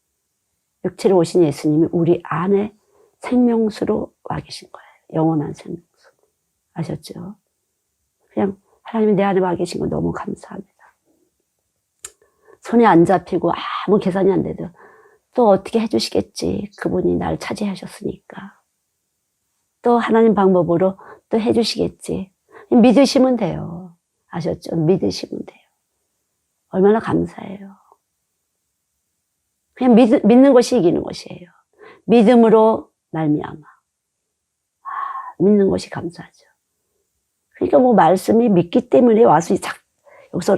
육체로 오신 예수님이 우리 안에 생명수로 와 계신 거예요. 영원한 생명수. 아셨죠? 그냥 하나님이 내 안에 와 계신 거 너무 감사합니다. 손이 안 잡히고 아무 계산이 안 돼도 또 어떻게 해주시겠지. 그분이 날 차지하셨으니까. 또 하나님 방법으로 또 해주시겠지. 믿으시면 돼요. 아셨죠? 믿으시면 돼요. 얼마나 감사해요. 그냥 믿는 것이 이기는 것이에요. 믿음으로 말미암아. 믿는 것이 감사하죠. 그러니까 뭐 말씀이 믿기 때문에 와서 여기서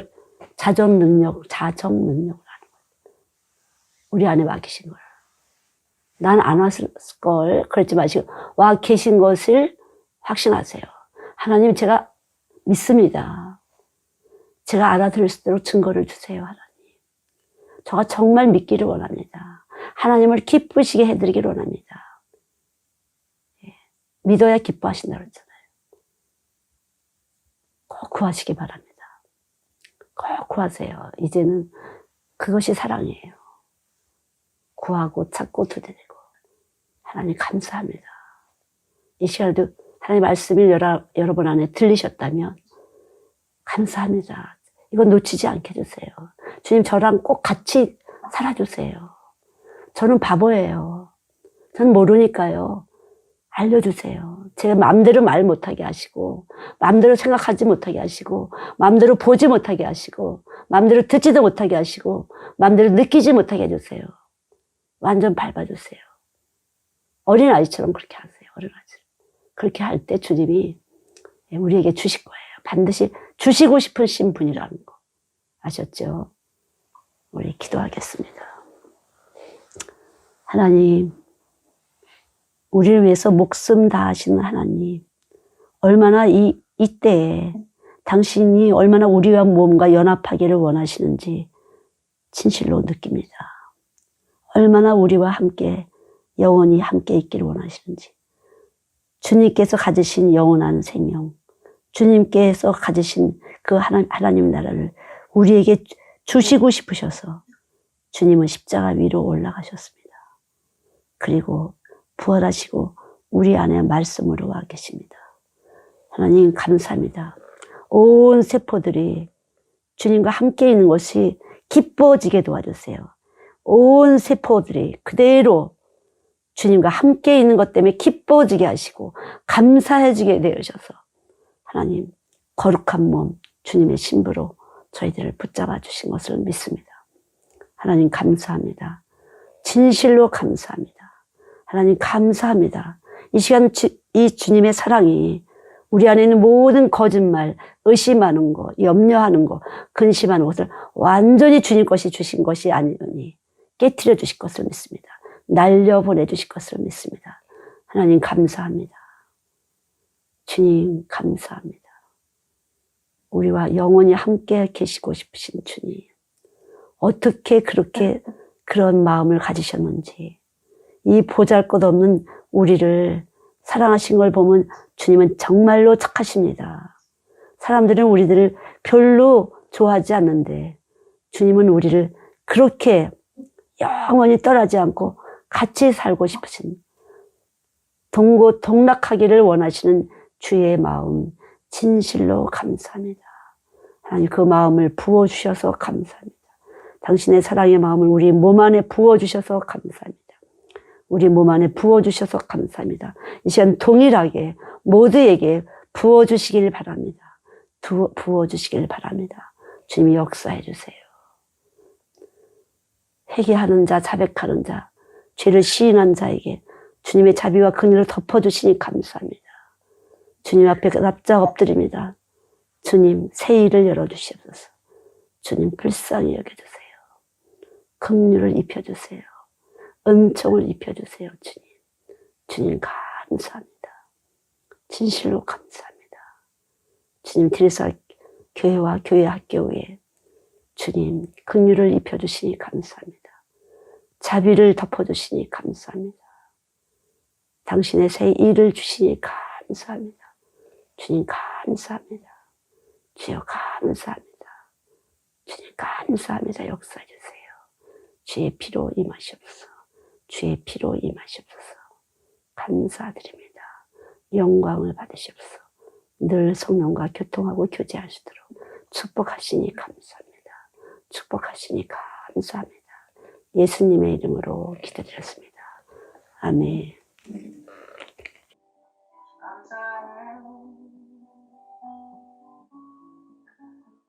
자정 능력을 하는 거예요. 우리 안에 와 계신 거예요. 난 안 왔을 걸 그랬지 마시고 와 계신 것을 확신하세요. 하나님 제가 믿습니다. 제가 알아들을 수 있도록 증거를 주세요. 하나님. 저가 정말 믿기를 원합니다. 하나님을 기쁘시게 해드리기를 원합니다. 예. 믿어야 기뻐하신다고 했잖아요. 꼭 구하시기 바랍니다. 꼭 구하세요. 이제는 그것이 사랑이에요. 구하고 찾고 두드리고. 하나님 감사합니다. 이 시간에도 하나님 말씀이 여러분 안에 들리셨다면 감사합니다. 이거 놓치지 않게 해주세요. 주님 저랑 꼭 같이 살아주세요. 저는 바보예요. 저는 모르니까요. 알려주세요. 제가 마음대로 말 못하게 하시고 마음대로 생각하지 못하게 하시고 마음대로 보지 못하게 하시고 마음대로 듣지도 못하게 하시고 마음대로 느끼지 못하게 해주세요. 완전 밟아주세요. 어린아이처럼 그렇게 하세요. 어린아이처럼. 그렇게 할 때 주님이 우리에게 주실 거예요. 반드시 주시고 싶으신 분이라는 거. 아셨죠? 우리 기도하겠습니다. 하나님, 우리를 위해서 목숨 다하시는 하나님, 얼마나 이때에 당신이 얼마나 우리와 몸과 연합하기를 원하시는지 진실로 느낍니다. 얼마나 우리와 함께 영원히 함께 있기를 원하시는지, 주님께서 가지신 영원한 생명, 주님께서 가지신 그 하나님 나라를 우리에게 주시고 싶으셔서 주님은 십자가 위로 올라가셨습니다. 그리고 부활하시고 우리 안에 말씀으로 와 계십니다. 하나님 감사합니다. 온 세포들이 주님과 함께 있는 것이 기뻐지게 도와주세요. 온 세포들이 그대로 주님과 함께 있는 것 때문에 기뻐지게 하시고 감사해지게 되셔서 하나님 거룩한 몸 주님의 신부로 저희들을 붙잡아 주신 것을 믿습니다. 하나님 감사합니다. 진실로 감사합니다. 하나님 감사합니다. 이 시간 이 주님의 사랑이 우리 안에 있는 모든 거짓말, 의심하는 것, 염려하는 것, 근심하는 것을 완전히 주님 것이 주신 것이 아니오니 깨트려 주실 것을 믿습니다. 날려보내 주실 것을 믿습니다. 하나님 감사합니다. 주님 감사합니다. 우리와 영원히 함께 계시고 싶으신 주님, 어떻게 그렇게 그런 마음을 가지셨는지, 이 보잘것없는 우리를 사랑하신 걸 보면 주님은 정말로 착하십니다. 사람들은 우리들을 별로 좋아하지 않는데 주님은 우리를 그렇게 영원히 떠나지 않고 같이 살고 싶으신, 동락하기를 원하시는 주의 마음 진실로 감사합니다. 하나님 그 마음을 부어주셔서 감사합니다. 당신의 사랑의 마음을 우리 몸 안에 부어주셔서 감사합니다. 우리 몸 안에 부어주셔서 감사합니다. 이 시간 동일하게 모두에게 부어주시길 바랍니다. 부어주시길 바랍니다. 주님이 역사해 주세요. 회개하는 자, 자백하는 자, 죄를 시인한 자에게 주님의 자비와 긍휼을 덮어주시니 감사합니다. 주님 앞에 납작 엎드립니다. 주님 새 일을 열어주시옵소서. 주님 불쌍히 여겨주세요. 긍휼을 입혀주세요. 은총을 입혀주세요. 주님. 주님 감사합니다. 진실로 감사합니다. 주님 드레사 교회와 교회 학교에 주님 긍휼을 입혀주시니 감사합니다. 자비를 덮어주시니 감사합니다. 당신의 새 일을 주시니 감사합니다. 주님 감사합니다. 주여 감사합니다. 주님 감사합니다. 역사해 주세요. 주의 피로 임하시옵소서. 주의 피로 임하시옵소서. 감사드립니다. 영광을 받으시옵소서. 늘 성령과 교통하고 교제하시도록 축복하시니 감사합니다. 축복하시니 감사합니다. 예수님의 이름으로 기도드렸습니다. 아멘. 감사해.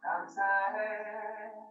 감사해.